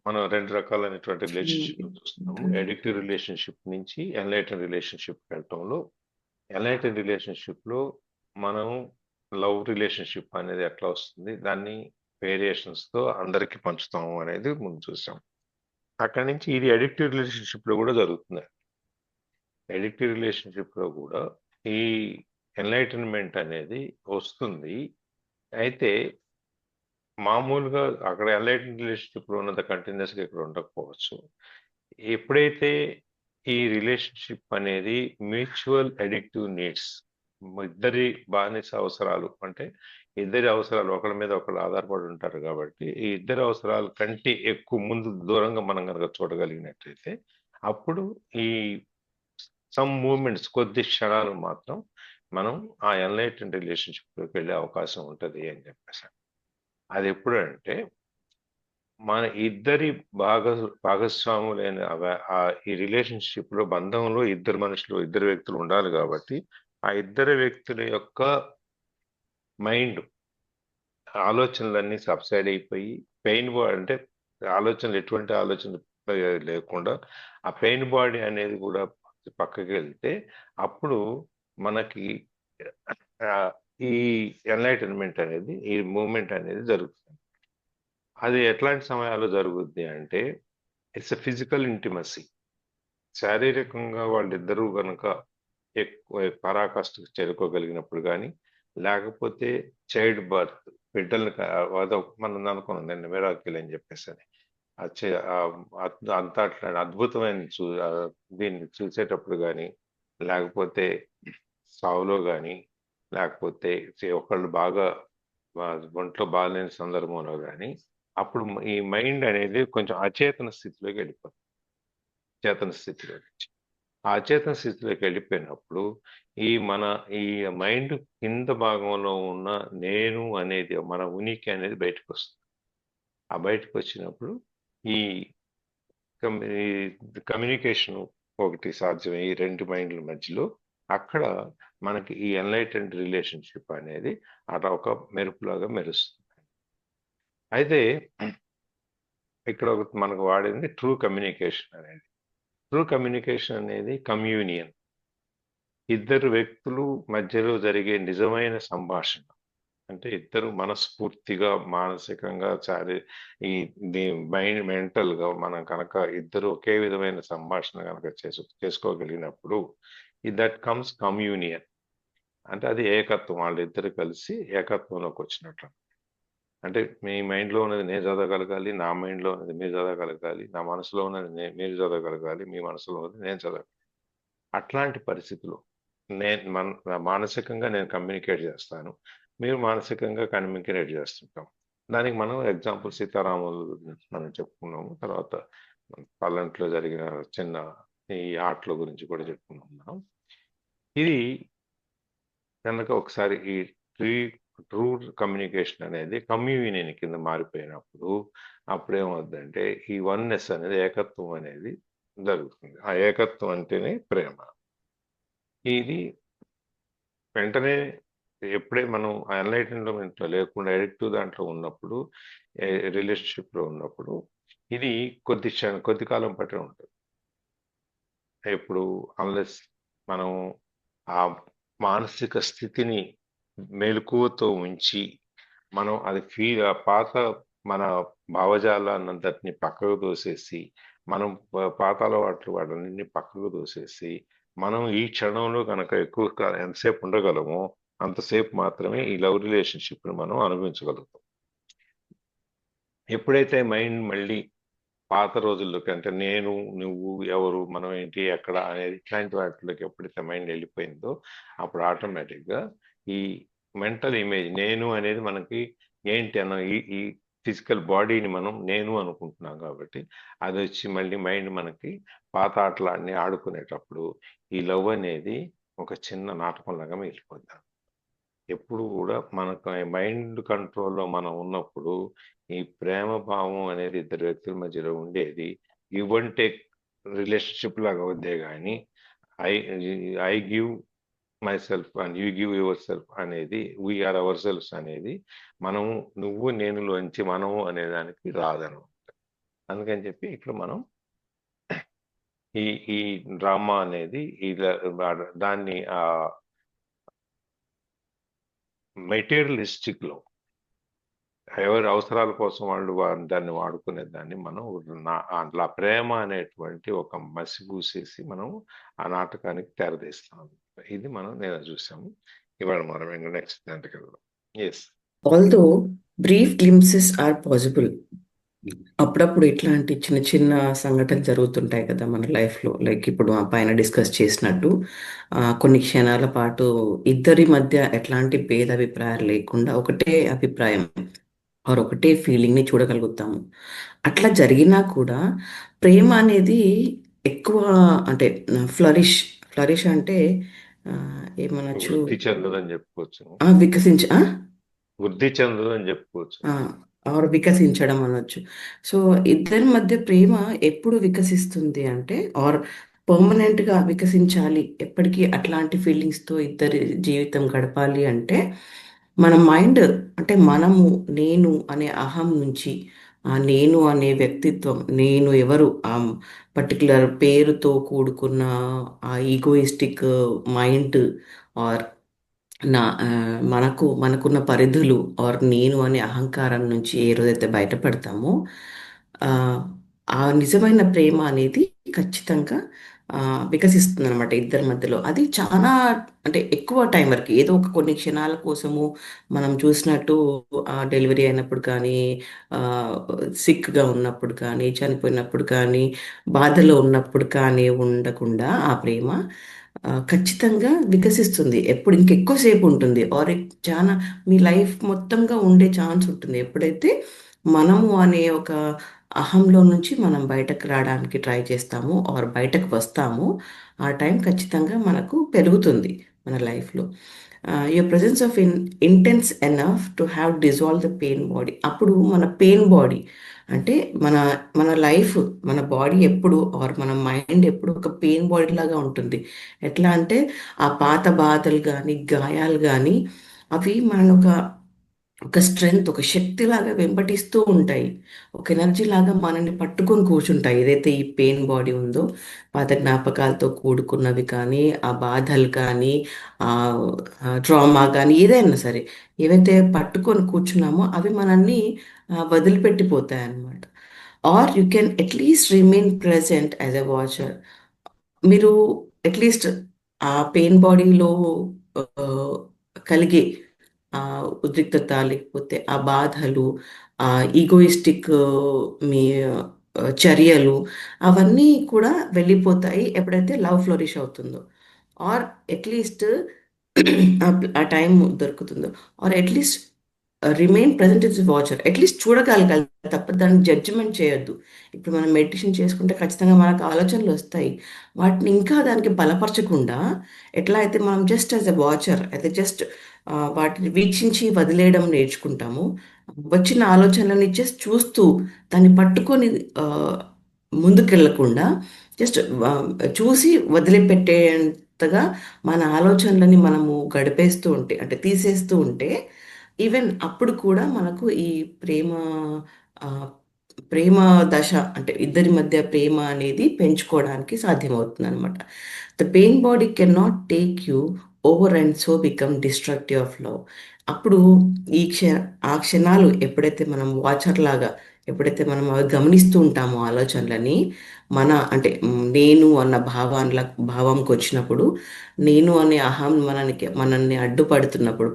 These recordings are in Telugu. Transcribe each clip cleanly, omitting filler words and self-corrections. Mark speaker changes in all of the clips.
Speaker 1: మనం 2 రకాలైనటువంటి రిలేషన్‌షిప్‌లు చూస్తున్నాము.
Speaker 2: హ్మ్.
Speaker 1: అడిక్టివ్ రిలేషన్‌షిప్ నుంచి ఎన్‌లైటెన్ రిలేషన్‌షిప్‌కి వెళ్ళటంలో, ఎన్‌లైటెన్ రిలేషన్‌షిప్‌లో మనం లవ్ రిలేషన్‌షిప్ అనేది ఎట్లా వస్తుంది? దాన్ని వేరియేషన్స్‌తో అందరికి పంచుతాము అనేది ముందు చూసాం. అక్కడి నుంచి ఇది అడిక్టివ్ రిలేషన్‌షిప్‌లో కూడా జరుగుతుంది. అడిక్టివ్ రిలేషన్‌షిప్‌లో కూడా ఈ ఎన్‌లైటన్‌మెంట్ అనేది వస్తుంది. అయితే మామూలుగా అక్కడ ఎన్‌లైటెన్ రిలేషన్‌షిప్‌లో ఉన్నంత కంటిన్యూయస్‌గా ఇక్కడ ఉండకపోవచ్చు. ఎప్పుడైతే ఈ రిలేషన్‌షిప్ అనేది మ్యూచువల్ అడిక్టివ్ నీడ్స్ ఇద్దరి బానిస అవసరాలు అంటే ఇద్దరి అవసరాలు ఒకళ్ళ మీద ఒకళ్ళు ఆధారపడి ఉంటారు కాబట్టి ఈ ఇద్దరి అవసరాల కంటే ఎక్కువ ముందు దూరంగా మనం కనుక చూడగలిగినట్లయితే అప్పుడు ఈ సమ్ మూమెంట్స్ కొద్ది క్షణాలు మాత్రం మనం ఆ ఎన్లైటెన్ రిలేషన్షిప్లోకి వెళ్ళే అవకాశం ఉంటుంది అని చెప్పేసి. అది ఎప్పుడంటే మన ఇద్దరి భాగస్వాములైన ఈ రిలేషన్షిప్‌లో బంధంలో ఇద్దరు మనుషులు, ఇద్దరు వ్యక్తులు ఉండాలి గాబట్టి, ఆ ఇద్దరు వ్యక్తుల యొక్క మైండ్ ఆలోచనలన్నీ సబ్సైడ్ అయిపోయి, అంటే ఆలోచనలు ఎటువంటి ఆలోచనలు లేకుండా, ఆ పెయిన్ బాడీ అనేది గూడా పక్కకెళ్తే, అప్పుడు మనకి ఆహ్, ఈ ఎన్‌లైటన్‌మెంట్ అనేది, ఈ మూవ్‌మెంట్ అనేది జరుగుతుంది. అది ఎట్లాంటి సమయాల్లో జరుగుద్ది అంటే ఇట్స్ ఎ ఫిజికల్ ఇంటిమసీ. శారీరకంగా వాళ్ళిద్దరూ గనక ఎక్కువ పరాకాష్ఠకు చేరుకోగలిగినప్పుడు గానీ, లేకపోతే చైల్డ్ బర్త్ బిడ్డల్ని అదో మనం అనుకున్నాం నిన్న మిరాకిల్ అని చెప్పేసని. అచ్చే అంత అట్లా అద్భుతమైన దీన్ని చూసేటప్పుడు గానీ, లేకపోతే సావులో గానీ, లేకపోతే ఒకళ్ళు బాగా ఒంట్లో బాగాలేని సందర్భంలో గానీ, అప్పుడు ఈ మైండ్ అనేది కొంచెం అచేతన స్థితిలోకి వెళ్ళిపోతుంది. చేతన స్థితిలోకి. ఆ అచేతన స్థితిలోకి వెళ్ళిపోయినప్పుడు, మన ఈ మైండ్ కింద భాగంలో ఉన్న నేను అనేది, మన ఉనికి అనేది బయటకొస్తుంది. ఆ బయటకొచ్చినప్పుడు ఈ ఈ కమ్యూనికేషన్ ఒకటి సాధ్యమే ఈ 2 మైండ్‌ల మధ్యలో. అక్కడ మనకి ఈ ఎన్‌లైటెన్డ్ రిలేషన్‌షిప్ అనేది అలా ఒక మెరుపులాగా మెరుస్తుంది. అయితే ఇక్కడ మనకు వాడింది ట్రూ కమ్యూనికేషన్ అనేది. ట్రూ కమ్యూనికేషన్ అనేది కమ్యూనియన్. ఇద్దరు వ్యక్తులు మధ్యలో జరిగే నిజమైన సంభాషణ. అంటే ఇద్దరు మనస్ఫూర్తిగా, మానసికంగా ఈ మెంటల్‌గా మనం కనుక ఇద్దరు ఒకే విధమైన సంభాషణ గనక చేసుకోగలిగినప్పుడు దట్ కమ్స్ కమ్యూనియన్. అంటే అది ఏకత్వం. వాళ్ళిద్దరూ కలిసి ఏకత్వంలోకొచ్చినట్లు. అంటే మీ మైండ్‌లో ఉన్నది నేను చదవగలగాలి. నా మైండ్‌లో ఉన్నది మీరు చదవగలగాలి. నా మనసులో ఉన్నది మీరు చదవగలగాలి. మీ మనసులో ఉన్నది నేను చదవగలను. అట్లాంటి పరిస్థితిలో మానసికంగా నేను కమ్యూనికేట్ చేస్తాను. మీరు మానసికంగా కమ్యూనికేట్ చేస్తుంటాం. దానికి మనం ఎగ్జాంపుల్ సీతారాములు గురించి మనం చెప్పుకున్నాము. తర్వాత పల్లంట్లో జరిగిన చిన్న ఈ ఆటల గురించి కూడా చెప్పుకున్నాం మనం. ఇది కనుక ఒకసారి ఈ ట్రీ ట్రూ కమ్యూనికేషన్ అనేది కమ్యూనియన్ కింద మారిపోయినప్పుడు అప్పుడేమవుద్దంటే ఈ వన్నెస్ అనేది ఏకత్వం అనేది జరుగుతుంది. ఆ ఏకత్వం అంటేనే ప్రేమ. ఇది వెంటనే ఎప్పుడే మనం ఆ ఎన్‌లైటన్‌మెంట్‌లో లేకుండా అడిక్టివ్ దాంట్లో ఉన్నప్పుడు, రిలేషన్‌షిప్‌లో ఉన్నప్పుడు ఇది కొద్ది కాలం పట్టే ఉంటది. ఎప్పుడు అన్‌లెస్ మనం ఆ మానసిక స్థితిని మెలకువతో ఉంచి, మనం అది ఆ పాత మన భావజాలాన్నంతటిని పక్కకు తోసేసి, మనం పాత అలవాట్లు వాటన్నిటిని పక్కకు తోసేసి, మనం ఈ క్షణంలో గనక ఎక్కువ ఎంతసేపు ఉండగలమో, అంతసేపు మాత్రమే ఈ లవ్ రిలేషన్‌షిప్‌ని మనం అనుభవించగలుగుతాం. ఎప్పుడైతే మైండ్ మళ్ళీ పాత రోజుల్లోకి అంటే నేను, నువ్వు, ఎవరు, మనం ఏంటి, ఎక్కడ అనేది ఇట్లాంటి వాటిలోకి ఎప్పుడైతే మైండ్ వెళ్ళిపోయిందో, అప్పుడు ఆటోమేటిక్‌గా ఈ మెంటల్ ఇమేజ్ నేను అనేది మనకి ఏంటి అన్న ఈ ఫిజికల్ బాడీని మనం నేను అనుకుంటున్నాం కాబట్టి, అదొచ్చి మళ్ళీ మైండ్ మనకి పాత ఆటలన్నీ ఆడుకునేటప్పుడు, ఈ లవ్ అనేది ఒక చిన్న నాటకంలాగా మిగిలిపోద్ది. ఎప్పుడు గూడా మనకు మైండ్ కంట్రోల్‌లో మనం ఉన్నప్పుడు, ఈ ప్రేమ భావం అనేది ఇద్దరు వ్యక్తుల మధ్యలో ఉండేది. గివ్ అండ్ టేక్ రిలేషన్‌షిప్ లాగా అవుద్దే గానీ, I I give my self and you give your self అనేది, వి ఆర్ అవర్ సెల్వ్స్ అనేది, మనము నువ్వు నేనులోంచి మనము అనే దానికి రాదనమాట. అందుకని చెప్పి ఇక్కడ మనం ఈ ఈ డ్రామా అనేది దాన్ని మెటీరియలిస్టిక్ లో ఎవరి అవసరాల కోసం వాళ్ళు దాన్ని వాడుకునే దాన్ని మనం అట్లా ప్రేమ అనేటువంటి ఒక మసి పూసేసి మనం ఆ నాటకానికి తెరదీస్తాం. ఇది మనం నేను చూసాము. ఇవాళ మనం ఇంకా నెక్స్ట్ దాంట్లోకి వెళ్దాం. Yes.
Speaker 2: Also brief glimpses are possible. అప్పుడప్పుడు ఇట్లాంటి చిన్న చిన్న సంఘటనలు జరుగుతుంటాయి కదా మన లైఫ్లో. లైక్ ఇప్పుడు ఆ పైన డిస్కస్ చేసినట్టు కొన్ని క్షణాల పాటు ఇద్దరి మధ్య ఎట్లాంటి భేదాభిప్రాయాలు లేకుండా ఒకటే అభిప్రాయం ఆర్ ఒకటే ఫీలింగ్ని చూడగలుగుతాము. అట్లా జరిగినా కూడా ప్రేమ అనేది ఎక్కువ అంటే ఫ్లరిష్ ఫ్లరిష్ అంటే ఆ, ఏమనొచ్చు,
Speaker 1: వృద్ధి చెందదని చెప్పుకోవచ్చు.
Speaker 2: వికసించ
Speaker 1: వృద్ధి చెందదని చెప్పుకోవచ్చు.
Speaker 2: ఆర్ వికసించడం అనొచ్చు. సో ఇద్దరి మధ్య ప్రేమ ఎప్పుడు వికసిస్తుంది అంటే, ఆర్ పర్మనెంట్గా వికసించాలి, ఎప్పటికీ అట్లాంటి ఫీలింగ్స్తో ఇద్దరి జీవితం గడపాలి అంటే మన మైండ్, అంటే మనము నేను అనే అహం నుంచి ఆ నేను అనే వ్యక్తిత్వం, నేను ఎవరు, ఆ పర్టికులర్ పేరుతో కూడుకున్న ఆ ఈగోయిస్టిక్ మైండ్ ఆర్ మనకున్న పరిధులు ఆర్ నేను అనే అహంకారం నుంచి ఏ రోజైతే బయటపడతామో ఆ, ఆ నిజమైన ప్రేమ అనేది ఖచ్చితంగా వికసిస్తుంది అనమాట ఇద్దరి మధ్యలో. అది చాలా అంటే ఎక్కువ టైం వరకు, ఏదో ఒక కొన్ని క్షణాల కోసము మనం చూసినట్టు డెలివరీ అయినప్పుడు కానీ, సిక్గా ఉన్నప్పుడు కానీ, చనిపోయినప్పుడు కానీ, బాధలో ఉన్నప్పుడు కానీ ఉండకుండా ఆ ప్రేమ ఖచ్చితంగా వికసిస్తుంది. ఎప్పుడు ఇంకెక్కువసేపు ఉంటుంది, ఆర్ చాలా మీ లైఫ్ మొత్తంగా ఉండే ఛాన్స్ ఉంటుంది. ఎప్పుడైతే మనము అనే ఒక అహంలో నుంచి మనం బయటకు రావడానికి ట్రై చేస్తామో ఆర్ బయటకు వస్తామో ఆ టైం ఖచ్చితంగా మనకు పెరుగుతుంది మన లైఫ్లో. Your presence of intense enough to have dissolve the pain body. అప్పుడు మన పెయిన్ బాడీ అంటే మన మన లైఫ్, మన బాడీ ఎప్పుడు ఆర్ మన మైండ్ ఎప్పుడు ఒక పెయిన్ బాడీ లాగా ఉంటుంది. ఎట్లా అంటే ఆ పాత బాధలు కానీ, గాయాలు కానీ అవి మనల్ని ఒక స్ట్రెంగ్త్, ఒక శక్తి లాగా వెంబడిస్తూ ఉంటాయి. ఒక ఎనర్జీ లాగా మనల్ని పట్టుకొని కూర్చుంటాయి. ఏదైతే ఈ పెయిన్ బాడీ ఉందో, పాత జ్ఞాపకాలతో కూడుకున్నవి కానీ, ఆ బాధలు కానీ, ఆ ట్రామా కానీ, ఏదైనా సరే ఏవైతే పట్టుకొని కూర్చున్నామో అవి మనల్ని వదిలిపెట్టిపోతాయి అన్నమాట. Are you can at least remain present as a watcher. మీరు అట్లీస్ట్ ఆ పెయిన్ బాడీలో కలిగే ఆ ఉద్రిక్తత, లేకపోతే ఆ బాధలు, ఆ ఈగోయిస్టిక్ మీ చర్యలు, అవన్నీ కూడా వెళ్ళిపోతాయి ఎప్పుడైతే లవ్ ఫ్లోరిష్ అవుతుందో, ఆర్ అట్లీస్ట్ ఆ టైం దొరుకుతుందో, or at least remain present is watcher. At least చూడగలగాలి తప్ప దాన్ని జడ్జిమెంట్ చేయొద్దు. ఇప్పుడు మనం మెడిటేషన్ చేసుకుంటే ఖచ్చితంగా మనకు ఆలోచనలు వస్తాయి. వాటిని ఇంకా దానికి బలపరచకుండా, ఎట్లా అయితే మనం జస్ట్ యాజ్ ఎ వాచర్ అయితే జస్ట్ వాటిని వీక్షించి వదిలేయడం నేర్చుకుంటాము, వచ్చిన ఆలోచనలని జస్ట్ చూస్తూ దాన్ని పట్టుకొని ఆ, ముందుకెళ్ళకుండా జస్ట్ చూసి వదిలిపెట్టేంతగా మన ఆలోచనలని మనము గడిపేస్తూ ఉంటే, అంటే తీసేస్తూ ఉంటే, ఈవెన్ అప్పుడు కూడా మనకు ఈ ప్రేమ ఆ, ప్రేమ దశ, అంటే ఇద్దరి మధ్య ప్రేమ అనేది పెంచుకోవడానికి సాధ్యమవుతుంది అనమాట. The pain body can not take you over and so become destructive of love. అప్పుడు ఈ ఆ క్షణాలు ఎప్పుడైతే మనం వాచర్ లాగా, ఎప్పుడైతే మనం అవి గమనిస్తూ ఉంటామో ఆలోచనలని, మన అంటే నేను అన్న భావంకి వచ్చినప్పుడు, నేను అనే అహం మనల్ని అడ్డుపడుతున్నప్పుడు,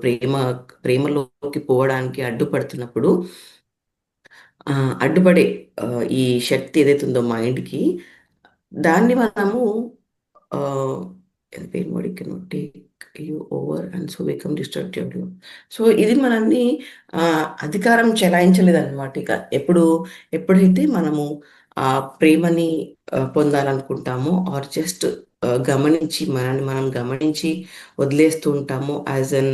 Speaker 2: ప్రేమలోకి పోవడానికి అడ్డుపడుతున్నప్పుడు, ఆ, అడ్డుపడే ఆ, ఈ శక్తి ఏదైతే ఉందో మైండ్కి, దాన్ని మనము pain body cannot take you over and so become destructive. So ఇది మనల్ని ఆ, అధికారం చెలాయించలేదు అనమాట. ఇక ఎప్పుడైతే మనము ఆ ప్రేమని పొందాలనుకుంటామో ఆర్ జస్ట్ గమనించి మనల్ని మనం గమనించి వదిలేస్తూ ఉంటామో, యాజ్ అన్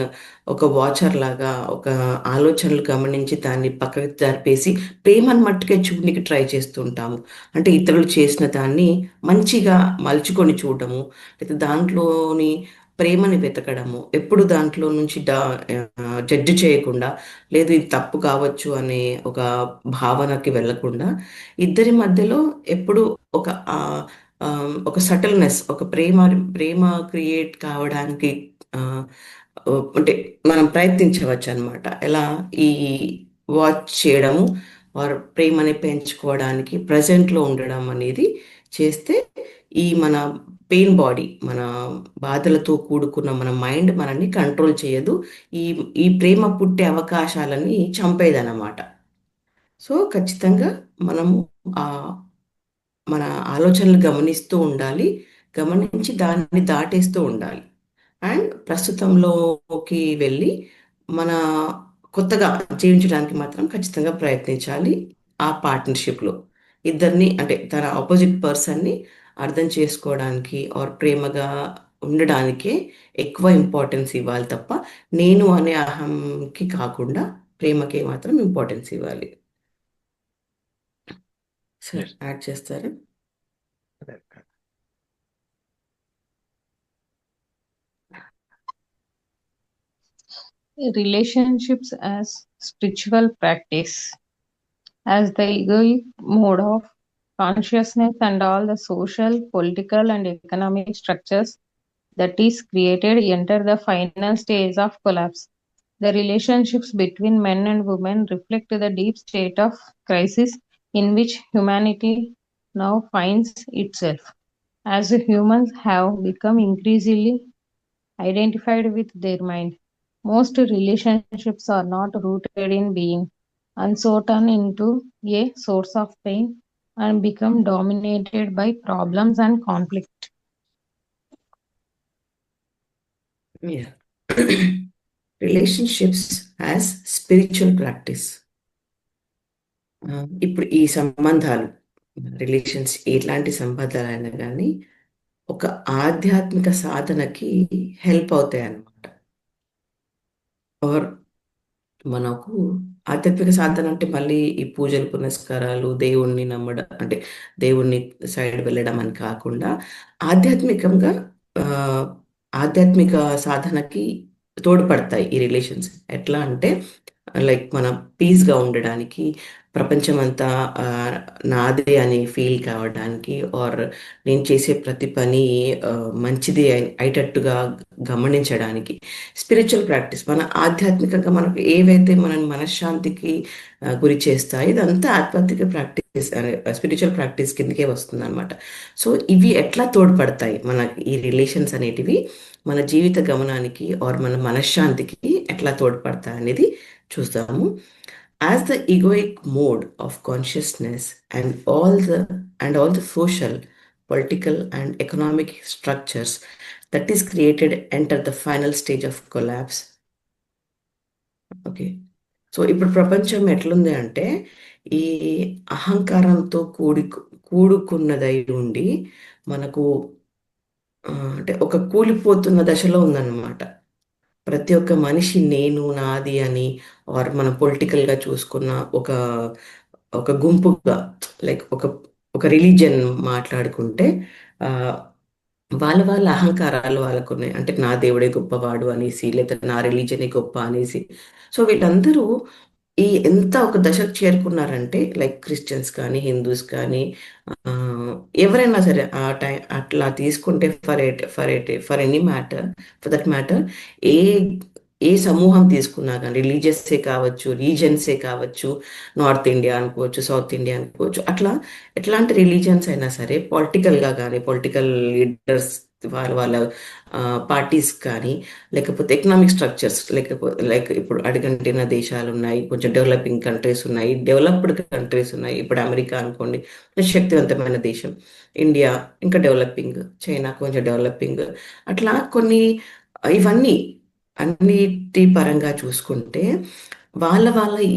Speaker 2: ఒక వాచర్ లాగా, ఒక ఆలోచనలు గమనించి దాన్ని పక్కకి జరిపేసి ప్రేమను మట్టుకే చూడడానికి ట్రై చేస్తూ ఉంటాము. అంటే ఇతరులు చేసిన దాన్ని మంచిగా మలుచుకొని చూడటము, లేదా దాంట్లోని ప్రేమని వెతకడము, ఎప్పుడు దాంట్లో నుంచి జడ్జి చేయకుండా, లేదు ఇది తప్పు కావచ్చు అనే ఒక భావనకి వెళ్ళకుండా, ఇద్దరి మధ్యలో ఎప్పుడు ఒక ఆ, ఆ, ఒక సటిల్నెస్, ఒక ప్రేమ ప్రేమ క్రియేట్ కావడానికి ఆ, అంటే మనం ప్రయత్నించవచ్చు అనమాట. ఎలా ఈ వాచ్ చేయడము ఆర్ ప్రేమని పెంచుకోవడానికి ప్రజెంట్లో ఉండడం అనేది చేస్తే ఈ మన పెయిన్ బాడీ, మన బాధలతో కూడుకున్న మన మైండ్ మనల్ని కంట్రోల్ చేయదు. ఈ ఈ ప్రేమ పుట్టే అవకాశాలని చంపేదన్నమాట. సో ఖచ్చితంగా మనము ఆ మన ఆలోచనలు గమనిస్తూ ఉండాలి, గమనించి దాన్ని దాటేస్తూ ఉండాలి. అండ్ ప్రస్తుతంలోకి వెళ్ళి మన కొత్తగా జీవించడానికి మాత్రం ఖచ్చితంగా ప్రయత్నించాలి. ఆ పార్ట్నర్షిప్లో ఇద్దరిని, అంటే తన ఆపోజిట్ పర్సన్ని అర్థం చేసుకోవడానికి ఆర్ ప్రేమగా ఉండడానికే ఎక్కువ ఇంపార్టెన్స్ ఇవ్వాలి తప్ప నేను అనే అహంకి కాకుండా ప్రేమకే మాత్రం ఇంపార్టెన్స్ ఇవ్వాలి. Sir
Speaker 1: Yes.
Speaker 2: యాడ్ చేస్తారా?
Speaker 3: Relationships as spiritual practice, as the egoic mode of consciousness and all the social, political, and economic structures that is created enter the final stage of collapse. The relationships between men and women reflect the deep state of crisis in which humanity now finds itself. As humans have become increasingly identified with their mind, most relationships are not rooted in being uncertain into a source of pain and become dominated by problems and conflict.
Speaker 2: Yeah. Relationships as spiritual practice. ఇప్పుడు ఈ సంబంధాలు, రిలేషన్స్ ఎట్లాంటి సంబంధాలైనా కానీ ఒక ఆధ్యాత్మిక సాధనకి హెల్ప్ అవుతాయి అన్నమాట. ఆర్ మనకు ఆధ్యాత్మిక సాధన అంటే మళ్ళీ ఈ పూజలు పునస్కారాలు, దేవుణ్ణి నమ్మడం, అంటే దేవుణ్ణి సైడ్ వెళ్ళడం అని కాకుండా ఆధ్యాత్మికంగా ఆ, ఆధ్యాత్మిక సాధనకి తోడ్పడతాయి ఈ రిలేషన్స్. ఎట్లా అంటే లైక్ మన పీస్గా ఉండడానికి, ప్రపంచమంతా ఆ, నాదే అని ఫీల్ కావడానికి, ఆర్ నేను చేసే ప్రతి పని ఆ, మంచిది అయ్యేటట్టుగా గమనించడానికి. స్పిరిచువల్ ప్రాక్టీస్ మన ఆధ్యాత్మికంగా మనకు ఏవైతే మన మనశ్శాంతికి గురి చేస్తాయి, ఇదంతా ఆధ్యాత్మిక ప్రాక్టీస్, స్పిరిచువల్ ప్రాక్టీస్ కిందకే వస్తుంది అనమాట. సో ఇవి ఎట్లా తోడ్పడతాయి మన ఈ రిలేషన్స్ అనేటివి మన జీవిత గమనానికి ఆర్ మన మనశ్శాంతికి ఎట్లా తోడ్పడతాయి అనేది చూస్తాము. As the egoic mode of consciousness and all the social, political and economic structures that is created enter the final stage of collapse. Okay. So ఇప్పుడు ప్రపంచం ఎట్లుంది అంటే ఈ అహంకారంతో కూడుకున్నదై ఉండి మనకు అంటే ఒక కూలిపోతున్న దశలో ఉందన్నమాట. ప్రతి ఒక్క మనిషి నేను నాది అని, ఆర్ మనం పొలిటికల్గా చూసుకున్న ఒక ఒక గుంపుగా, లైక్ ఒక రిలీజియన్ మాట్లాడుకుంటే ఆ, వాళ్ళ అహంకారాలు వాళ్ళకున్నాయి. అంటే నా దేవుడే గొప్పవాడు అనేసి, లేదా నా రిలీజనే గొప్ప అనేసి. సో వీళ్ళందరూ ఎంత ఒక దశకు చేరుకున్నారంటే, లైక్ క్రిస్టియన్స్ కానీ హిందూస్ కానీ ఆ, ఎవరైనా సరే ఆ టైం అట్లా తీసుకుంటే, for any matter, for that matter, ఏ ఏ సమూహం తీసుకున్నా కానీ, రిలీజియస్సే కావచ్చు, రీజన్సే కావచ్చు, నార్త్ ఇండియా అనుకోవచ్చు, సౌత్ ఇండియా అనుకోవచ్చు, అట్లా ఎట్లాంటి రిలీజియన్స్ అయినా సరే, పొలిటికల్గా కానీ, పొలిటికల్ లీడర్స్ వాళ్ళ పార్టీస్ కానీ, లేకపోతే ఎకనామిక్ స్ట్రక్చర్స్, లేకపోతే లైక్ ఇప్పుడు అడుగంటిన దేశాలు ఉన్నాయి, కొంచెం డెవలపింగ్ కంట్రీస్ ఉన్నాయి, డెవలప్డ్ కంట్రీస్ ఉన్నాయి. ఇప్పుడు అమెరికా అనుకోండి, శక్తివంతమైన దేశం. ఇండియా ఇంకా డెవలపింగ్, చైనా కొంచెం డెవలపింగ్. అట్లా కొన్ని ఇవన్నీ అన్నిటి పరంగా చూసుకుంటే వాళ్ళ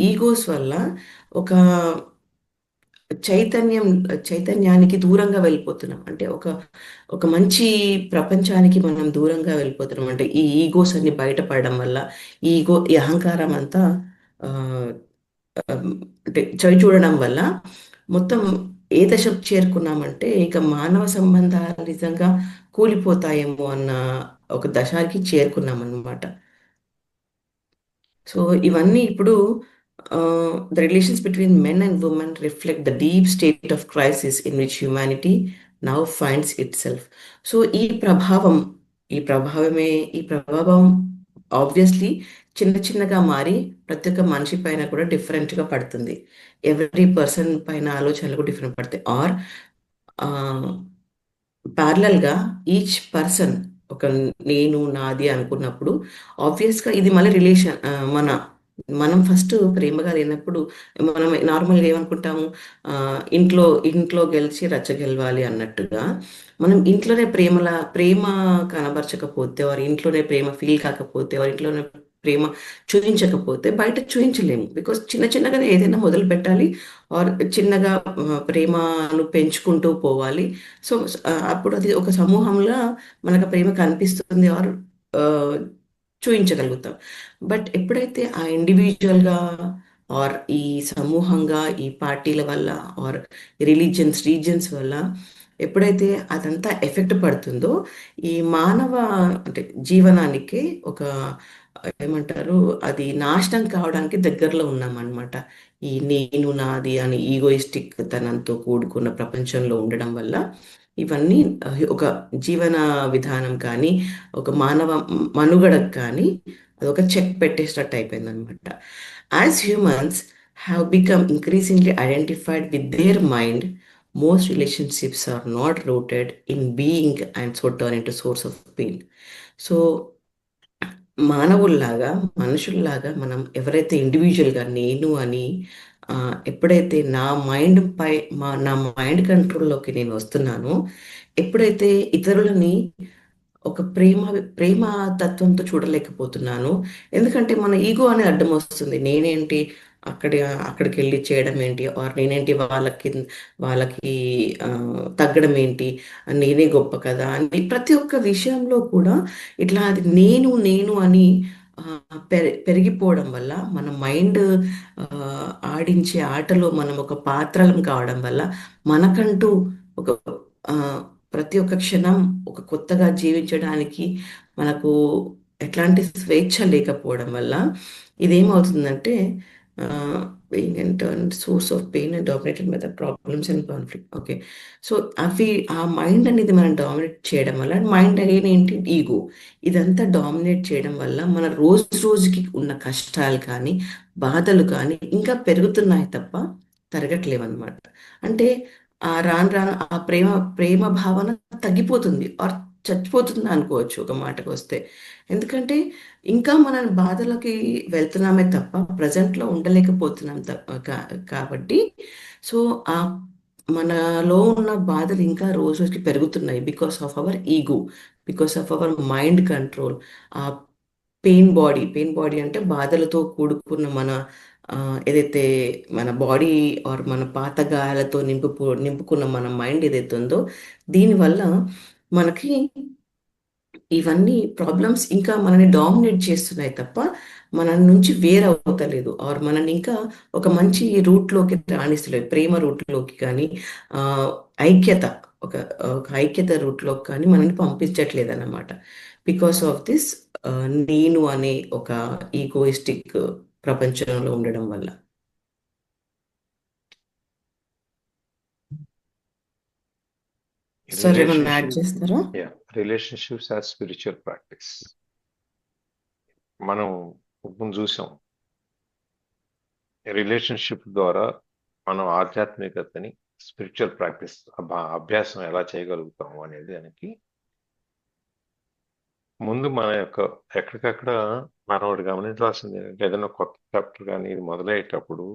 Speaker 2: ఈగోస్ వల్ల ఒక చైతన్యానికి దూరంగా వెళ్ళిపోతున్నాం. అంటే ఒక ఒక మంచి ప్రపంచానికి మనం దూరంగా వెళ్ళిపోతున్నాం. అంటే ఈ ఈగోస్ అన్ని బయటపడడం వల్ల ఈ అహంకారం అంతా ఆ, ఆ, అంటే చవి చూడడం వల్ల మొత్తం ఏ దశకు చేరుకున్నామంటే ఇక మానవ సంబంధాలు నిజంగా కూలిపోతాయేమో అన్న ఒక దశకి చేరుకున్నాం అనమాట. సో ఇవన్నీ ఇప్పుడు the relations between men and women reflect the deep state of crisis in which humanity now finds it self. So ఈ ప్రభావం ఆబ్వియస్లీ చిన్న చిన్నగా మారి ప్రతి ఒక్క మనిషి పైన కూడా డిఫరెంట్గా పడుతుంది. ఎవ్రీ పర్సన్ పైన ఆలోచనలు కూడా డిఫరెంట్ పడతాయి. ఆర్ ప్యారలల్గా ఈచ్ పర్సన్ ఒక నేను నాది అనుకున్నప్పుడు ఆబ్వియస్గా ఇది మళ్ళీ రిలేషన్ మనం ఫస్ట్ ప్రేమగా లేనప్పుడు మనం నార్మల్గా ఏమనుకుంటాము, ఆ, ఇంట్లో గెలిచి రచ్చ గెలవాలి అన్నట్టుగా మనం ఇంట్లోనే ప్రేమ కనబరచకపోతే వారి ఇంట్లోనే ప్రేమ ఫీల్ కాకపోతే వారి ఇంట్లోనే ప్రేమ చూపించకపోతే బయట చూపించలేము. బికాస్ చిన్న చిన్నగానే ఏదైనా మొదలు పెట్టాలి. ఆర్ చిన్నగా ప్రేమను పెంచుకుంటూ పోవాలి. సో అప్పుడు అది ఒక సమూహంలో మనకు ఆ ప్రేమ కనిపిస్తుంది ఆర్ చూపించగలుగుతాం. బట్ ఎప్పుడైతే ఆ ఇండివిజువల్గా ఆర్ ఈ సమూహంగా ఈ పార్టీల వల్ల ఆర్ రీజన్స్ వల్ల ఎప్పుడైతే అదంతా ఎఫెక్ట్ పడుతుందో ఈ మానవ అంటే జీవనానికి ఒక ఏమంటారు అది నాశనం కావడానికి దగ్గరలో ఉన్నామన్నమాట. ఈ నేను నాది అని ఈగోయిస్టిక్ తనంతో కూడుకున్న ప్రపంచంలో ఉండడం వల్ల ఇవన్నీ ఒక జీవన విధానం కానీ ఒక మానవ మనుగడకు కానీ అదొక చెక్ పెట్టేసినట్టు అయిపోయింది అనమాట. As humans have become increasingly identified with their mind, most relationships are not rooted in being and so turn in to source of pain. So మానవుల్లాగా మనుషుల్లాగా మనం ఎవరైతే ఇండివిజువల్గా నేను అని ఎప్పుడైతే నా మైండ్ కంట్రోల్లోకి నేను వస్తున్నానో, ఎప్పుడైతే ఇతరులని ఒక ప్రేమ తత్వంతో చూడలేకపోతున్నాను. ఎందుకంటే మన ఈగో అనే అడ్డం వస్తుంది. నేనేంటి అక్కడికి వెళ్ళి చేయడం ఏంటి, ఆర్ నేనేంటి వాళ్ళకి ఆ, తగ్గడం ఏంటి, నేనే గొప్ప కదా అని ప్రతి ఒక్క విషయంలో కూడా ఇట్లా అది నేను నేను అని పెరిగిపోవడం వల్ల మన మైండ్ ఆడించే ఆటలో మనం ఒక పాత్రలం కావడం వల్ల మనకంటూ ఒక ఆ, ప్రతి ఒక్క క్షణం ఒక కొత్తగా జీవించడానికి మనకు ఎట్లాంటి స్వేచ్ఛ లేకపోవడం వల్ల ఇదేమవుతుందంటే being and turn source of pain and dominated by the problems and conflict. Okay, so ఆ మైండ్ అనేది మనం డామినేట్ చేయడం వల్ల, మైండ్ అనేది ఏంటి ఈగో, ఇదంతా డామినేట్ చేయడం వల్ల మన రోజుకి ఉన్న కష్టాలు కానీ బాధలు కానీ ఇంకా పెరుగుతున్నాయి తప్ప తరగట్లేవన్నమాట. అంటే రాను రాను ఆ ప్రేమ భావన తగ్గిపోతుంది ఆర్ చచ్చిపోతుంది అనుకోవచ్చు ఒక మాటకు వస్తే. ఎందుకంటే ఇంకా మన బాధలకి వెళ్తున్నామే తప్ప ప్రజెంట్లో ఉండలేకపోతున్నాం కాబట్టి. సో ఆ మనలో ఉన్న బాధలు ఇంకా రోజు రోజుకి పెరుగుతున్నాయి because of our ego, because of our mind control. ఆ పెయిన్ బాడీ అంటే బాధలతో కూడుకున్న మన ఆ, ఏదైతే మన బాడీ ఆర్ మన పాత గాయాలతో నింపుకున్న మన మైండ్ ఏదైతే ఉందో దీనివల్ల మనకి ఇవన్నీ ప్రాబ్లమ్స్ ఇంకా మనని డామినేట్ చేస్తున్నాయి తప్ప మన నుంచి వేరే అవుతలేదు, ఆర్ మనని ఇంకా ఒక మంచి రూట్లోకి రాణిస్తలేదు, ప్రేమ రూట్లోకి కానీ ఆ, ఐక్యత ఒక ఒక ఐక్యత రూట్లోకి కానీ మనని పంపించట్లేదు అన్నమాట. బికాస్ ఆఫ్ దిస్ నేను అనే ఒక ఈగోయిస్టిక్ ప్రపంచంలో ఉండడం వల్ల. సార్ ఏమన్నా యాడ్ చేస్తారా?
Speaker 1: రిలేషన్షిప్స్ యాజ్ స్పిరిచువల్ ప్రాక్టీస్ మనం ముందు చూసాం. రిలేషన్షిప్ ద్వారా మనం ఆధ్యాత్మికతని స్పిరిచువల్ ప్రాక్టీస్ అభ్యాసం ఎలా చేయగలుగుతాము అనేది దానికి ముందు మన యొక్క ఎక్కడికక్కడ మనం ఒకటి గమనించాల్సింది ఏంటంటే ఏదైనా కొత్త చాప్టర్ కానీ ఇది మొదలయ్యేటప్పుడు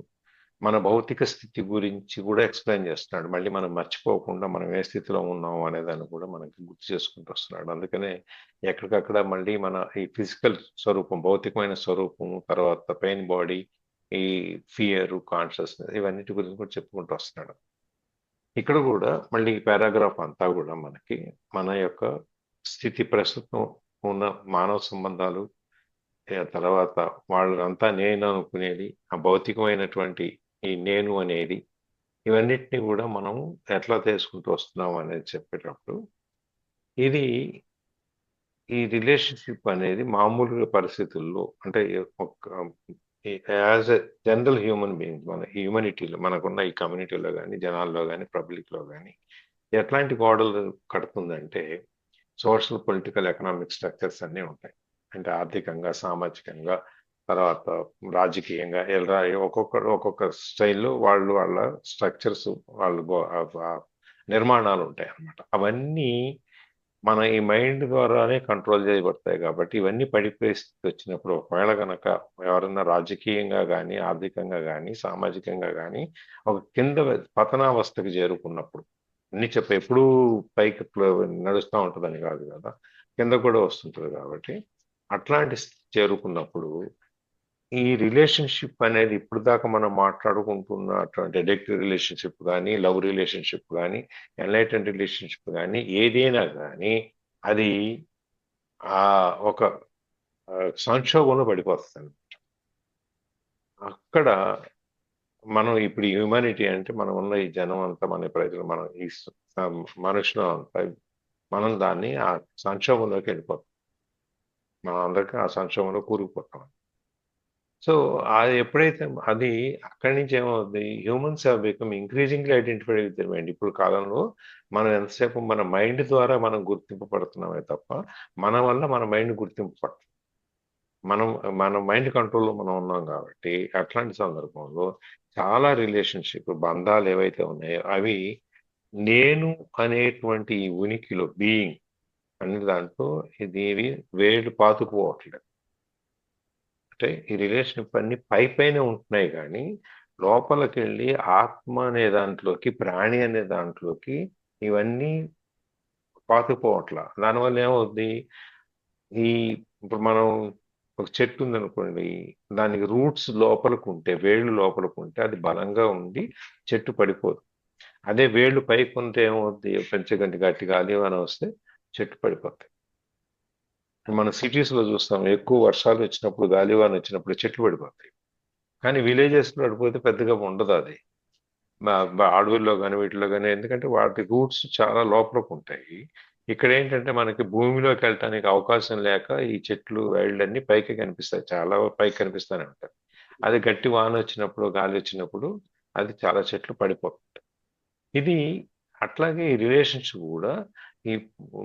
Speaker 1: మన భౌతిక స్థితి గురించి కూడా ఎక్స్ప్లెయిన్ చేస్తున్నాడు. మళ్ళీ మనం మర్చిపోకుండా మనం ఏ స్థితిలో ఉన్నాము అనేదాన్ని కూడా మనకి గుర్తు చేసుకుంటూ వస్తున్నాడు. అందుకనే ఎక్కడికక్కడ మళ్ళీ మన ఈ ఫిజికల్ స్వరూపం, భౌతికమైన స్వరూపం, తర్వాత పెయిన్ బాడీ, ఈ ఫియర్, కాన్షియస్నెస్, ఇవన్నిటి గురించి కూడా చెప్పుకుంటూ వస్తున్నాడు. ఇక్కడ కూడా మళ్ళీ ఈ పారాగ్రాఫ్ అంతా కూడా మనకి మన యొక్క స్థితి, ప్రస్తుతం ఉన్న మానవ సంబంధాలు, తర్వాత వాళ్ళంతా నేను అనుకునేది, ఆ భౌతికమైనటువంటి ఈ నేను అనేది, ఇవన్నిటిని కూడా మనం ఎట్లా చేసుకుంటూ వస్తున్నాం అనేది చెప్పేటప్పుడు ఇది ఈ రిలేషన్షిప్ అనేది మామూలుగా పరిస్థితుల్లో అంటే as a general human being మన హ్యూమనిటీలో మనకున్న ఈ కమ్యూనిటీలో కానీ జనాల్లో కానీ పబ్లిక్లో కానీ ఎట్లాంటి గోడలు కడుతుందంటే సోషల్ పొలిటికల్ ఎకనామిక్ స్ట్రక్చర్స్ అన్నీ ఉంటాయి. అంటే ఆర్థికంగా సామాజికంగా తర్వాత రాజకీయంగా ఎలా ఒక్కొక్క స్టైల్లో వాళ్ళ స్ట్రక్చర్స్ వాళ్ళు నిర్మాణాలు ఉంటాయి అన్నమాట. అవన్నీ మన ఈ మైండ్ ద్వారానే కంట్రోల్ చేయబడతాయి కాబట్టి ఇవన్నీ పడిపోయే స్థితి వచ్చినప్పుడు ఒకవేళ కనుక ఎవరన్నా రాజకీయంగా కానీ ఆర్థికంగా కానీ సామాజికంగా కానీ ఒక కింద పతనావస్థకి చేరుకున్నప్పుడు అన్ని ఎప్పుడూ పైకి నడుస్తూ ఉంటుందని కాదు కదా, కింద కూడా వస్తుంటుంది. కాబట్టి అట్లాంటి స్థితి చేరుకున్నప్పుడు ఈ రిలేషన్షిప్ అనేది ఇప్పుడు దాకా మనం మాట్లాడుకుంటున్నటువంటి అడిక్టివ్ రిలేషన్షిప్ కానీ లవ్ రిలేషన్షిప్ కానీ ఎన్లైటెంట్ రిలేషన్షిప్ కానీ ఏదైనా కానీ అది ఒక సంక్షోభంలో పడిపోతుంది. అక్కడ మనం ఇప్పుడు హ్యూమానిటీ అంటే మనం ఉన్న ఈ జనం అంతా మన ప్రజలు మనం ఈ మనుషులు అంతా మనం దాన్ని ఆ సంక్షోభంలోకి వెళ్ళిపోతాం. మనం అందరికీ ఆ సంక్షోభంలో కూరుకుపోతాం. సో అది ఎప్పుడైతే అది అక్కడి నుంచి ఏమవుతుంది, humans have become increasingly identified with their mind. ఇప్పుడు కాలంలో మనం ఎంతసేపు మన మైండ్ ద్వారా మనం గుర్తింపబడుతున్నామే తప్ప మన వల్ల మన మైండ్ గుర్తింపబడుతుంది. మన మైండ్ కంట్రోల్లో మనం ఉన్నాం కాబట్టి అట్లాంటి సందర్భంలో చాలా రిలేషన్షిప్ బంధాలు ఏవైతే ఉన్నాయో అవి నేను అనేటువంటి ఉనికిలో బీయింగ్ అనే దాంట్లో ఇది వేలు పాతుకుపోవట్లేదు. అంటే ఈ రిలేషన్షిప్ అన్ని పైన ఉంటున్నాయి కానీ లోపలికి వెళ్ళి ఆత్మ అనే దాంట్లోకి ప్రాణి అనే దాంట్లోకి ఇవన్నీ పాతుకుపోవట్లా. దానివల్ల ఏమవుద్ది, ఇప్పుడు మనం ఒక చెట్టు ఉందనుకోండి, దానికి రూట్స్ లోపలికి ఉంటే వేళ్ళు లోపలికి ఉంటే అది బలంగా ఉండి చెట్టు పడిపోదు. అదే వేళ్ళు పైకి ఉంటే ఏమవుద్ది, పెంచగంటి గట్టి గాలి అని వస్తే చెట్టు పడిపోతాయి. మన సిటీస్లో చూస్తాం, ఎక్కువ వర్షాలు వచ్చినప్పుడు గాలివాన వచ్చినప్పుడు చెట్లు పడిపోతాయి. కానీ విలేజెస్లో పడిపోతే పెద్దగా ఉండదు అది, అడవుల్లో కానీ వీటిలో కానీ, ఎందుకంటే వాటి రూట్స్ చాలా లోపలికి ఉంటాయి. ఇక్కడ ఏంటంటే మనకి భూమిలోకి వెళ్ళటానికి అవకాశం లేక ఈ చెట్లు వేళ్ళన్నీ పైకి కనిపిస్తాయి, చాలా పైకి కనిపిస్తూనే ఉంటాయి. అది గట్టి వాన వచ్చినప్పుడు గాలి వచ్చినప్పుడు అది చాలా చెట్లు పడిపోతాయి. ఇది అట్లాగే ఈ రిలేషన్షిప్ కూడా ఈ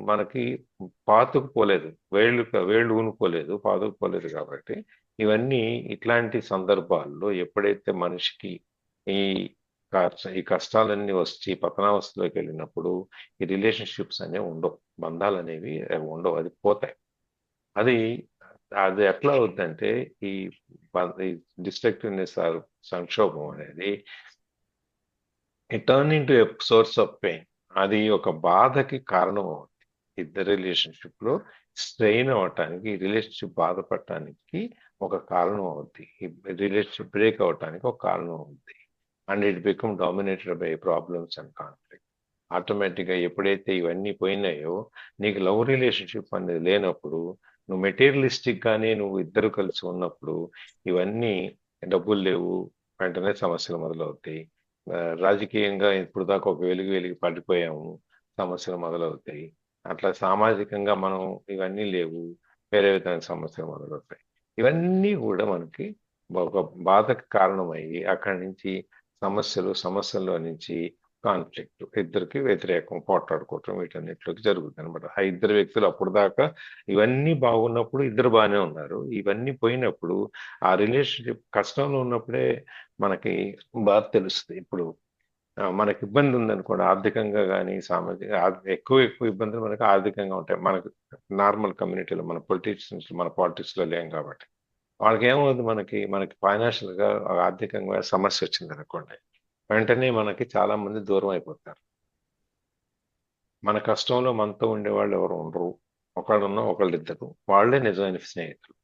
Speaker 1: మనకి పాతుకుపోలేదు, వేళ్ళు ఊనుకోలేదు, పాతుకుపోలేదు. కాబట్టి ఇవన్నీ ఇట్లాంటి సందర్భాల్లో ఎప్పుడైతే మనిషికి ఈ ఈ కష్టాలన్నీ వచ్చి పతనావస్థలోకి వెళ్ళినప్పుడు ఈ రిలేషన్షిప్స్ అనేవి ఉండవు, బంధాలు అనేవి ఉండవు, అది పోతాయి. అది అది ఎట్లా అవుతుందంటే ఈ డిస్ట్రక్టివ్నెస్ సంక్షోభం అనేది turn into a source of pain. అది ఒక బాధకి కారణం అవుతుంది. ఇద్దరు రిలేషన్షిప్ లో స్ట్రెయిన్ అవటానికి, రిలేషన్షిప్ బాధపడటానికి ఒక కారణం అవుద్ది, రిలేషన్షిప్ బ్రేక్ అవటానికి ఒక కారణం అవుద్ది. And it become dominated by problems and conflict. ఆటోమేటిక్గా ఎప్పుడైతే ఇవన్నీ పోయినాయో నీకు లవ్ రిలేషన్షిప్ అనేది లేనప్పుడు, నువ్వు మెటీరియలిస్టిక్ గానే నువ్వు ఇద్దరు కలిసి ఉన్నప్పుడు ఇవన్నీ డబ్బులు లేవు, వెంటనే సమస్యలు మొదలవుతాయి. రాజకీయంగా ఇప్పుడు దాకా ఒక వెలిగి పడిపోయాము, సమస్యలు మొదలవుతాయి. అట్లా సామాజికంగా మనం ఇవన్నీ లేవు, వేరే విధమైన సమస్యలు మొదలవుతాయి. ఇవన్నీ కూడా మనకి ఒక బాధకు కారణమయ్యి అక్కడి నుంచి సమస్యల్లో నుంచి కాన్ఫ్లిక్ట్, ఇద్దరికి వ్యతిరేకం పోట్లాడుకోవటం, వీటన్నిటిలోకి జరుగుతుంది అనమాట. ఆ ఇద్దరు వ్యక్తులు అప్పుడు దాకా ఇవన్నీ బాగున్నప్పుడు ఇద్దరు బాగానే ఉన్నారు, ఇవన్నీ పోయినప్పుడు ఆ రిలేషన్షిప్ కష్టంలో ఉన్నప్పుడే మనకి బాధ తెలుస్తుంది. ఇప్పుడు మనకి ఇబ్బంది ఉందనుకోండి, ఆర్థికంగా కానీ సామాజిక ఎక్కువ ఇబ్బందులు మనకి ఆర్థికంగా ఉంటాయి. మనకు నార్మల్ కమ్యూనిటీలో మన పొలిటీషియన్స్ మన పాలిటిక్స్లో లేం కాబట్టి వాళ్ళకి ఏమవుతుంది, మనకి ఫైనాన్షియల్గా ఆర్థికంగా సమస్య వచ్చింది అనుకోండి, వెంటనే మనకి చాలా మంది దూరం అయిపోతారు. మన కష్టంలో మనతో ఉండేవాళ్ళు ఎవరు ఉండరు, ఒకళ్ళున్నా ఒకళ్ళిద్దరు, వాళ్ళే నిజమైన స్నేహితులు.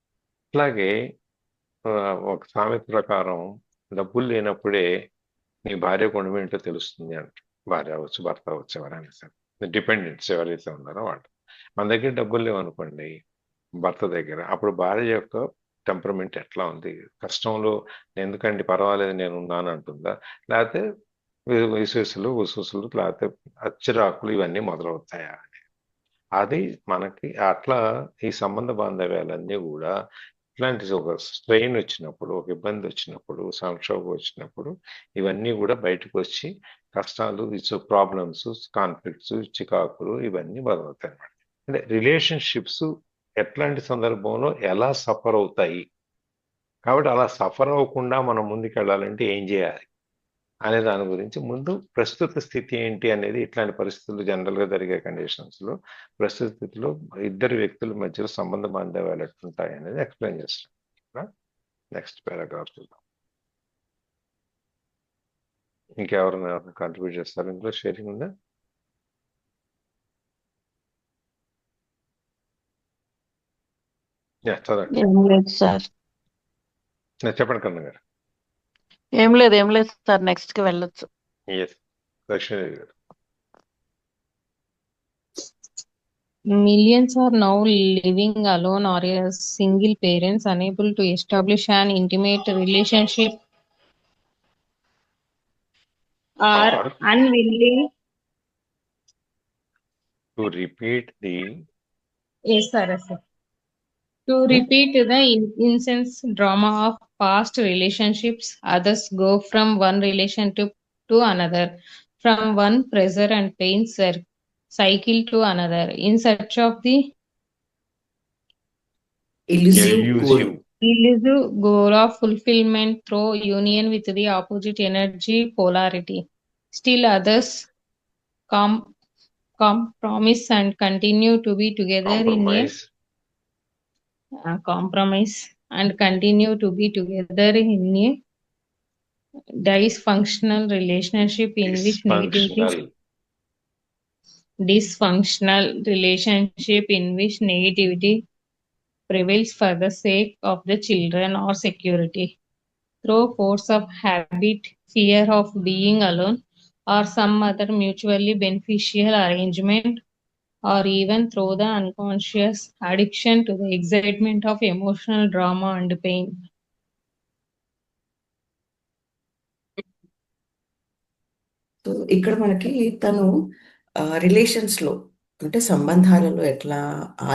Speaker 1: అట్లాగే ఒక సామెత ప్రకారం డబ్బులు లేనప్పుడే నీ భార్య గుణం ఏంటో తెలుస్తుంది అంట. భార్య అవ్వచ్చు, భర్త అవ్వచ్చు, ఎవరైనా సరే డిపెండెంట్స్ ఎవరైతే ఉన్నారో వాళ్ళు. మన దగ్గర డబ్బులు లేవనుకోండి భర్త దగ్గర, అప్పుడు భార్య యొక్క టెంపర్మెంట్ ఎట్లా ఉంది, కష్టంలో ఎందుకండి పర్వాలేదు నేను ఉన్నాను అంటుందా, లేకపోతే ఉసుసులు లేకపోతే అచ్చిరాకులు ఇవన్నీ మొదలవుతాయా అని. అది మనకి అట్లా ఈ సంబంధ బాంధవ్యాలన్నీ కూడా ఇట్లాంటి ఒక స్ట్రెయిన్ వచ్చినప్పుడు, ఒక ఇబ్బంది వచ్చినప్పుడు, సంక్షోభం వచ్చినప్పుడు ఇవన్నీ కూడా బయటకు వచ్చి కష్టాలు, ప్రాబ్లమ్స్, కాన్ఫ్లిక్ట్స్, చికాకులు ఇవన్నీ మొదలవుతాయి అన్నమాట. అంటే రిలేషన్షిప్స్ ఎట్లాంటి సందర్భంలో ఎలా సఫర్ అవుతాయి, కాబట్టి అలా సఫర్ అవ్వకుండా మనం ముందుకెళ్ళాలంటే ఏం చేయాలి అనే దాని గురించి ముందు ప్రస్తుత స్థితి ఏంటి అనేది, ఇట్లాంటి పరిస్థితులు జనరల్గా జరిగే కండిషన్స్లో ప్రస్తుత స్థితిలో ఇద్దరు వ్యక్తుల మధ్యలో సంబంధ బాంధవ్యాలు ఎట్లుంటాయి అనేది ఎక్స్ప్లెయిన్ చేస్తాం. నెక్స్ట్ పారాగ్రాఫ్ చూద్దాం. ఇంకెవరైనా కాంట్రిబ్యూట్ చేస్తారు? ఇందులో షేరింగ్ ఉందా? చదవండి.
Speaker 4: ఏం లేదు సార్,
Speaker 1: చెప్పండి కన్న గారు.
Speaker 4: ఏం లేదు సార్, నెక్స్ట్ కి వెళ్ళొచ్చు.
Speaker 1: ఎస్, లక్ష్మీదేవి గారు.
Speaker 3: Millions are now living alone or as single parents, unable to establish an intimate relationship or
Speaker 1: Or
Speaker 3: unwilling.
Speaker 1: to repeat the
Speaker 3: Yes, sir. Yes, sir. To repeat the incense drama of past relationships, others go from one relationship to another, from one pressure and pain cycle to another, in search of the
Speaker 2: Elusive goal.
Speaker 1: elusive
Speaker 3: elusive goal of fulfillment through union with the opposite energy polarity. Still others compromise and continue to be together
Speaker 1: compromise.
Speaker 3: compromise and continue to be together in a dysfunctional relationship in which dysfunctional relationship in which negativity prevails for the sake of the children or security, through force of habit, fear of being alone, or some other mutually beneficial arrangement, or even through the unconscious addiction to the excitement of emotional drama and pain.
Speaker 2: So ఇక్కడ మనకి తను రిలేషన్స్ లో అంటే సంబంధాలలో ఎట్లా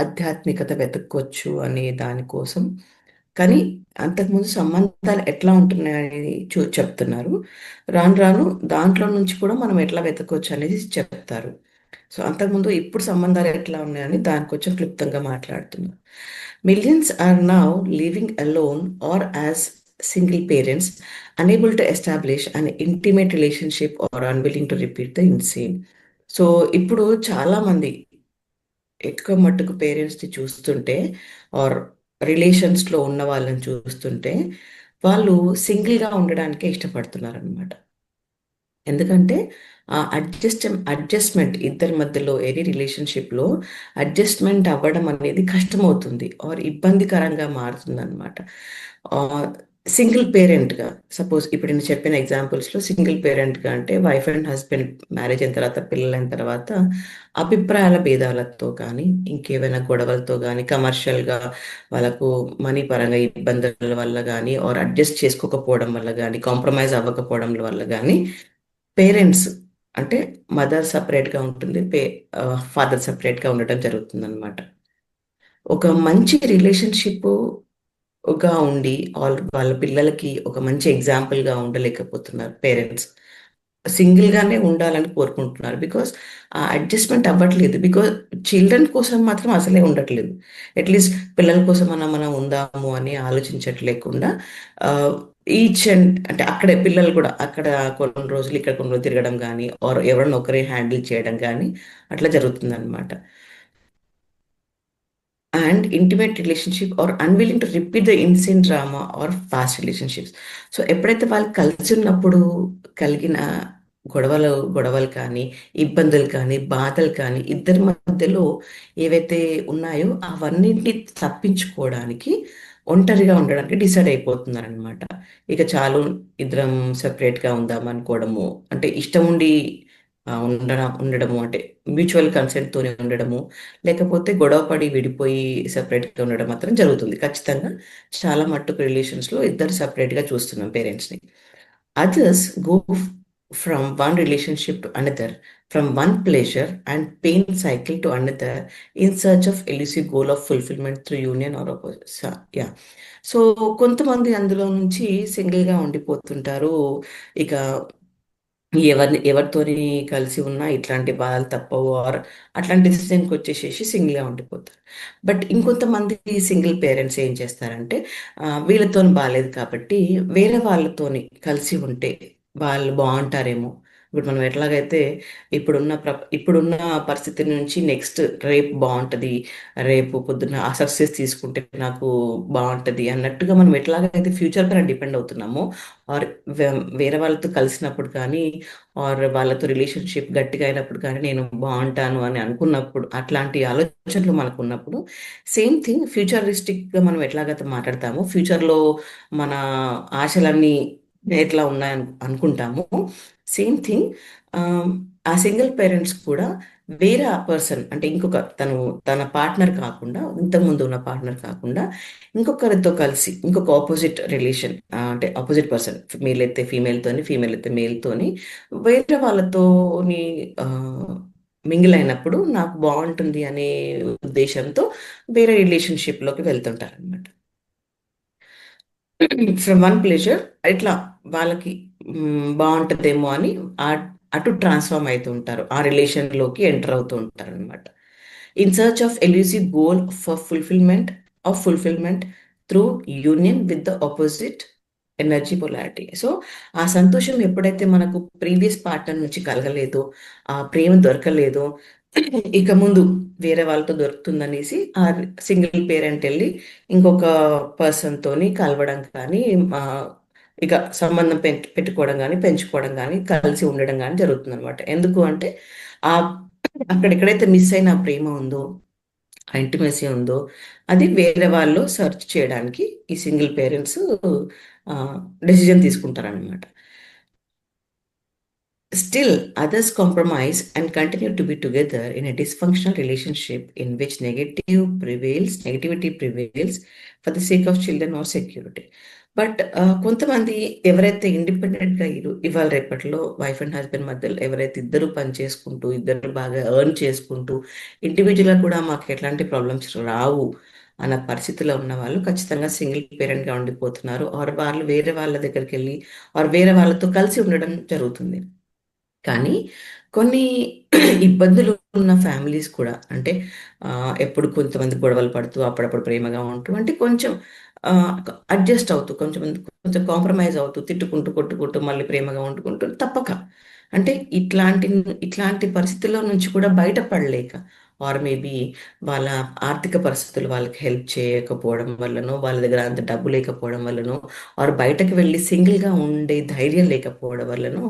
Speaker 2: ఆధ్యాత్మికత వెతుక్కోవచ్చు అనే దానికోసం, కానీ అంతకుముందు సంబంధాలు ఎట్లా ఉంటున్నాయి అనేది చెప్తున్నారు. రాను రాను దాంట్లో నుంచి కూడా మనం ఎట్లా వెతుక్కోవచ్చు అనేది చెప్తారు. సో అంతకుముందు ఇప్పుడు సంబంధాలు ఎట్లా ఉన్నాయని దాని కొంచెం క్లుప్తంగా మాట్లాడుతున్నారు. Millions are now living alone or as single parents, unable to establish an intimate relationship or unwilling to repeat the insane. So ఇప్పుడు చాలా మంది ఎక్కువ మట్టుకు పేరెంట్స్ని చూస్తుంటే ఆర్ రిలేషన్స్లో ఉన్న వాళ్ళని చూస్తుంటే వాళ్ళు సింగిల్గా ఉండడానికే ఇష్టపడుతున్నారు అనమాట. ఎందుకంటే ఆ అడ్జస్ట్మెంట్ ఇద్దరి మధ్యలో ఎనీ రిలేషన్షిప్లో అడ్జస్ట్మెంట్ అవ్వడం అనేది కష్టమవుతుంది ఆర్ ఇబ్బందికరంగా మారుతుంది అనమాట. సింగిల్ పేరెంట్గా సపోజ్ ఇప్పుడు నేను చెప్పిన ఎగ్జాంపుల్స్లో సింగిల్ పేరెంట్గా అంటే వైఫ్ అండ్ హస్బెండ్ మ్యారేజ్ అయిన తర్వాత పిల్లలైన తర్వాత అభిప్రాయాల భేదాలతో కానీ ఇంకేమైనా గొడవలతో కానీ కమర్షియల్గా వాళ్ళకు మనీ పరంగా ఇబ్బందుల వల్ల కానీ ఆర్ అడ్జస్ట్ చేసుకోకపోవడం వల్ల కానీ కాంప్రమైజ్ అవ్వకపోవడం వల్ల కానీ పేరెంట్స్ అంటే మదర్ సపరేట్గా ఉంటుంది, ఫాదర్ సపరేట్గా ఉండటం జరుగుతుంది అనమాట. ఒక మంచి రిలేషన్షిప్ గా ఉండి వాళ్ళ పిల్లలకి ఒక మంచి ఎగ్జాంపుల్గా ఉండలేకపోతున్నారు పేరెంట్స్. సింగిల్గానే ఉండాలని కోరుకుంటున్నారు బికాస్ ఆ అడ్జస్ట్మెంట్ అవ్వట్లేదు. బికాస్ చిల్డ్రన్ కోసం మాత్రం అసలే ఉండట్లేదు. అట్లీస్ట్ పిల్లల కోసం మనం ఉందాము అని ఆలోచించట్లేకుండా ఈచ్ అండ్ అంటే అక్కడే పిల్లలు కూడా అక్కడ కొన్ని రోజులు ఇక్కడ కొన్ని రోజులు తిరగడం కానీ ఆర్ ఎవరైనా ఒకరే హ్యాండిల్ చేయడం కానీ అట్లా జరుగుతుంది అనమాట. And intimate relationship are unwilling to repeat the insane drama or past relationships. So ఎప్పుడైతే వాళ్ళు కలిసి ఉన్నప్పుడు కలిగిన గొడవలు కానీ ఇబ్బందులు కానీ బాధలు కానీ ఇద్దరి మధ్యలో ఏవైతే ఉన్నాయో అవన్నింటినీ తప్పించుకోవడానికి ఒంటరిగా ఉండడానికి డిసైడ్ అయిపోతున్నారు అనమాట. ఇక చాలు ఇద్దరం సెపరేట్గా ఉందాం అనుకోవడము, అంటే ఇష్టం ఉండి ఉండడము, అంటే మ్యూచువల్ కన్సెంట్తోనే ఉండడము, లేకపోతే గొడవపడి విడిపోయి సెపరేట్గా ఉండడం మాత్రం జరుగుతుంది ఖచ్చితంగా. చాలా మట్టుకు రిలేషన్స్లో ఇద్దరు సెపరేట్గా చూస్తున్నాం పేరెంట్స్ని. Others go from one relationship to another, from one pleasure and pain cycle to another, in search of elusive goal of fulfillment through union or opposite. Yeah. So కొంతమంది అందులో నుంచి సింగిల్గా ఉండిపోతుంటారు. ఇక ఎవరితోని కలిసి ఉన్నా ఇట్లాంటి బాధలు తప్పవు, ఆర్ అట్లాంటి డిసిజన్కి వచ్చేసేసి సింగిల్గా ఉండిపోతారు. బట్ ఇంకొంతమంది సింగిల్ పేరెంట్స్ ఏం చేస్తారంటే వీళ్ళతో బాగాలేదు కాబట్టి వేరే వాళ్ళతోని కలిసి ఉంటే వాళ్ళు బాగుంటారేమో. ఇప్పుడు మనం ఎట్లాగైతే ఇప్పుడున్న పరిస్థితి నుంచి నెక్స్ట్ రేపు బాగుంటుంది, రేపు పొద్దున్న ఆ సక్సెస్ తీసుకుంటే నాకు బాగుంటుంది అన్నట్టుగా మనం ఎట్లాగైతే ఫ్యూచర్ పైన డిపెండ్ అవుతున్నామో, ఆర్ వేరే వాళ్ళతో కలిసినప్పుడు కానీ ఆర్ వాళ్ళతో రిలేషన్షిప్ గట్టిగా అయినప్పుడు కానీ నేను బాగుంటాను అని అనుకున్నప్పుడు, అట్లాంటి ఆలోచనలు మనకు ఉన్నప్పుడు సేమ్ థింగ్ ఫ్యూచరిస్టిక్గా మనం ఎట్లాగైతే మాట్లాడతామో, ఫ్యూచర్లో మన ఆశలన్నీ ఎట్లా ఉన్నాయని అనుకుంటాము, సేమ్ థింగ్ ఆ సింగిల్ పేరెంట్స్ కూడా వేరే పర్సన్ అంటే ఇంకొక తన పార్ట్నర్ కాకుండా, ఇంతకుముందు ఉన్న పార్ట్నర్ కాకుండా ఇంకొకరితో కలిసి ఇంకొక ఆపోజిట్ రిలేషన్, అంటే ఆపోజిట్ పర్సన్, మేల్ అయితే ఫీమేల్తోని, ఫీమేల్ అయితే మేల్తోని వేరే వాళ్ళతోని మింగిల్ అయినప్పుడు నాకు బాగుంటుంది అనే ఉద్దేశంతో వేరే రిలేషన్షిప్లోకి వెళ్తుంటారు అనమాట. ఫ్రమ్ వన్ ప్లేజర్ ఇట్లా వాళ్ళకి బాగుంటుందేమో అని అటు ట్రాన్స్ఫార్మ్ అవుతూ ఉంటారు, ఆ రిలేషన్లోకి ఎంటర్ అవుతూ ఉంటారు అనమాట. In search of elusive goal for fulfilment through union with the opposite energy polarity. So ఆ సంతోషం ఎప్పుడైతే మనకు ప్రీవియస్ పార్ట్నర్ నుంచి కలగలేదో, ఆ ప్రేమ దొరకలేదో, ఇక ముందు వేరే వాళ్ళతో దొరుకుతుందనేసి ఆ సింగిల్ పేరెంట్ వెళ్ళి ఇంకొక పర్సన్ తోని కలవడం కానీ, ఇక సంబంధం పెట్టుకోవడం కానీ, పెంచుకోవడం కానీ, కలిసి ఉండడం కానీ జరుగుతుంది అనమాట. ఎందుకు అంటే ఆ అక్కడెక్కడైతే మిస్ అయిన ఆ ప్రేమ ఉందో, ఆ ఇంటిమసీ ఉందో, అది వేరే వాళ్ళు సెర్చ్ చేయడానికి ఈ సింగిల్ పేరెంట్స్ డెసిజన్ తీసుకుంటారనమాట. Still, others compromise and continue to be together in a dysfunctional relationship in which negativity prevails for the sake of children or security. But కొంతమంది ఎవరైతే ఇండిపెండెంట్గా ఇవాళ రేపట్లో వైఫ్ అండ్ హస్బెండ్ మధ్యలో ఎవరైతే ఇద్దరు పని చేసుకుంటూ, ఇద్దరు బాగా ఎర్న్ చేసుకుంటూ, ఇండివిజువల్గా కూడా మాకు ఎట్లాంటి ప్రాబ్లమ్స్ రావు అన్న పరిస్థితిలో ఉన్న వాళ్ళు ఖచ్చితంగా సింగిల్ పేరెంట్గా ఉండిపోతున్నారు, ఆర్ వాళ్ళు వేరే వాళ్ళ దగ్గరికి వెళ్ళి ఆర్ వేరే వాళ్ళతో కలిసి ఉండడం జరుగుతుంది. కానీ కొన్ని ఇబ్బందులు ఉన్న ఫ్యామిలీస్ కూడా, అంటే ఎప్పుడు కొంతమంది గొడవలు పడుతూ అప్పుడప్పుడు ప్రేమగా ఉంటూ, అంటే కొంచెం అడ్జస్ట్ అవుతూ, కొంచెం కాంప్రమైజ్ అవుతూ, తిట్టుకుంటూ కొట్టుకుంటూ మళ్ళీ ప్రేమగా ఉంటుకుంటూ తప్పక, అంటే ఇట్లాంటి పరిస్థితుల్లో నుంచి కూడా బయటపడలేక, ఆర్ మేబీ వాళ్ళ ఆర్థిక పరిస్థితులు వాళ్ళకి హెల్ప్ చేయకపోవడం వల్లనో, వాళ్ళ దగ్గర అంత డబ్బు లేకపోవడం వల్లనో, ఆర్ బయటకు వెళ్ళి సింగిల్గా ఉండే ధైర్యం లేకపోవడం వల్లనో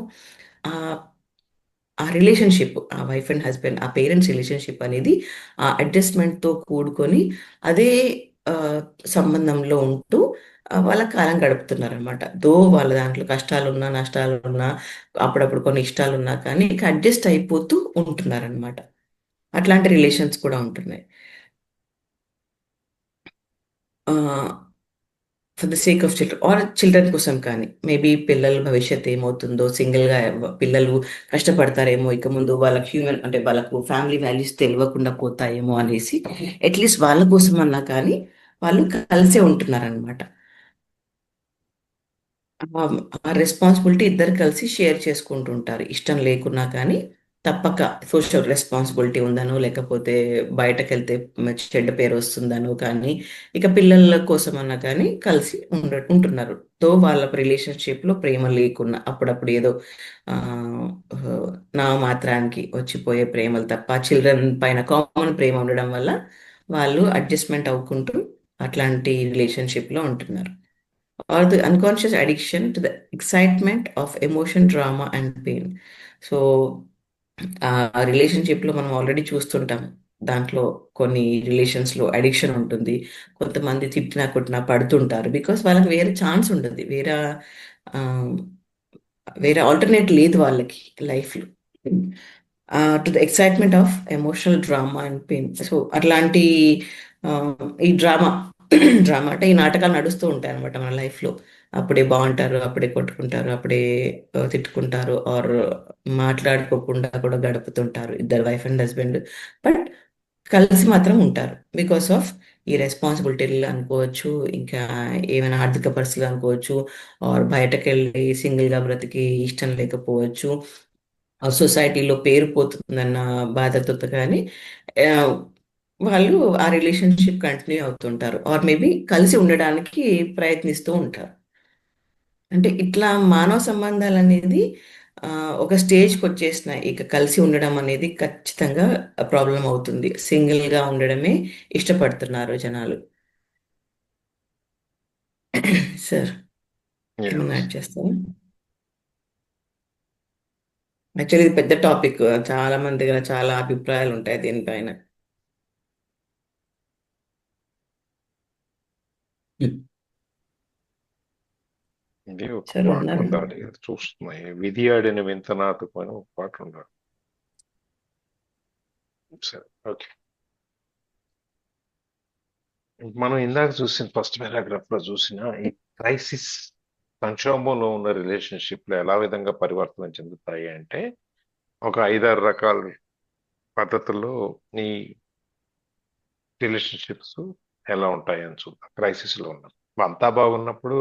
Speaker 2: ఆ రిలేషన్షిప్, ఆ వైఫ్ అండ్ హస్బెండ్, ఆ పేరెంట్స్ రిలేషన్షిప్ అనేది ఆ అడ్జస్ట్మెంట్తో కూడుకొని అదే సంబంధంలో ఉంటూ వాళ్ళ కాలం గడుపుతున్నారు అనమాట. వాళ్ళ దాంట్లో కష్టాలున్నా నష్టాలున్నా అప్పుడప్పుడు కొన్ని ఇష్టాలున్నా కానీ ఇక అడ్జస్ట్ అయిపోతూ ఉంటున్నారనమాట. అట్లాంటి రిలేషన్స్ కూడా ఉంటున్నాయి. For the sake of children or children కోసం కానీ, మేబీ పిల్లల భవిష్యత్తు ఏమవుతుందో, సింగిల్గా పిల్లలు కష్టపడతారేమో, ఇక ముందు వాళ్ళకి హ్యూమన్ అంటే వాళ్ళకు ఫ్యామిలీ వాల్యూస్ తెలియకుండా పోతాయేమో అనేసి అట్లీస్ట్ వాళ్ళ కోసం అన్నా కానీ వాళ్ళు కలిసే ఉంటున్నారనమాట. ఆ రెస్పాన్సిబిలిటీ ఇద్దరు కలిసి షేర్ చేసుకుంటూ ఉంటారు, ఇష్టం లేకున్నా కానీ తప్పక. సోషల్ రెస్పాన్సిబిలిటీ ఉందనో, లేకపోతే బయటకు వెళ్తే చెడ్డ పేరు వస్తుందనో కానీ, ఇక పిల్లల కోసం అన్నా కానీ కలిసి ఉంటున్నారు. వాళ్ళ రిలేషన్షిప్లో ప్రేమ లేకున్నా అప్పుడప్పుడు ఏదో నా మాత్రానికి వచ్చిపోయే ప్రేమలు తప్ప, చిల్డ్రన్ పైన కామన్ ప్రేమ ఉండడం వల్ల వాళ్ళు అడ్జస్ట్మెంట్ అవ్వుకుంటూ అట్లాంటి రిలేషన్షిప్లో ఉంటున్నారు. Or the unconscious addiction to the excitement of emotion, drama and pain. So ఆ రిలేషన్షిప్లో మనం ఆల్రెడీ చూస్తుంటాం, దాంట్లో కొన్ని రిలేషన్స్లో అడిక్షన్ ఉంటుంది. కొంతమంది తిట్టినా కొట్టినా పడుతుంటారు, బికాస్ వాళ్ళకి వేరే ఛాన్స్ ఉంటుంది, వేరే ఆల్టర్నేట్ లేదు వాళ్ళకి లైఫ్లో. To the excitement of emotional drama and pain. So అట్లాంటి ఈ డ్రామా అంటే ఈ నాటకాలు నడుస్తూ ఉంటాయి అనమాట మన లైఫ్లో. అప్పుడే బాగుంటారు, అప్పుడే కొట్టుకుంటారు, అప్పుడే తిట్టుకుంటారు, ఆర్ మాట్లాడుకోకుండా కూడా గడుపుతుంటారు ఇద్దరు వైఫ్ అండ్ హస్బెండ్. బట్ కలిసి మాత్రం ఉంటారు బికాస్ ఆఫ్ ఈ రెస్పాన్సిబిలిటీలు అనుకోవచ్చు, ఇంకా ఏమైనా ఆర్థిక పరిస్థితులు అనుకోవచ్చు, ఆర్ బయటకు వెళ్ళి సింగిల్గా బ్రతికి ఇష్టం లేకపోవచ్చు, ఆ సొసైటీలో పేరు పోతుందన్న బాధతో కానీ ఆ, వాళ్ళు ఆ రిలేషన్షిప్ కంటిన్యూ అవుతుంటారు, ఆర్ మేబీ కలిసి ఉండడానికి ప్రయత్నిస్తూ ఉంటారు. అంటే ఇట్లా మానవ సంబంధాలు అనేది ఆ, ఒక స్టేజ్కి వచ్చేసినాయి. ఇక కలిసి ఉండడం అనేది ఖచ్చితంగా ప్రాబ్లం అవుతుంది. సింగిల్గా ఉండడమే ఇష్టపడుతున్నారు జనాలు. సార్, ఏమన్నా
Speaker 1: Yes.
Speaker 2: యాడ్ చేస్తారా? యాక్చువల్లీ ఇది పెద్ద టాపిక్, చాలా మంది దగ్గర చాలా అభిప్రాయాలు ఉంటాయి దీనిపైన.
Speaker 1: ఇది ఒక
Speaker 2: సార్
Speaker 1: పాట
Speaker 2: ఉన్నారు.
Speaker 1: ఉండాలి, చూస్తున్నాయి. విధి ఆడిన వింత నాటకం అని ఒక పాట ఉండాలి. సరే, ఓకే. మనం ఇందాక చూసిన ఫస్ట్ పారాగ్రాఫ్ లో చూసిన ఈ క్రైసిస్, సంక్షోభంలో ఉన్న రిలేషన్షిప్లు ఎలా విధంగా పరివర్తన చెందుతాయి అంటే ఒక 5-6 రకాల పద్ధతుల్లో ఈ రిలేషన్షిప్స్ ఎలా ఉంటాయి అని చూద్దాం. క్రైసిస్ లో ఉన్నప్పుడు అంతా బాగున్నప్పుడు,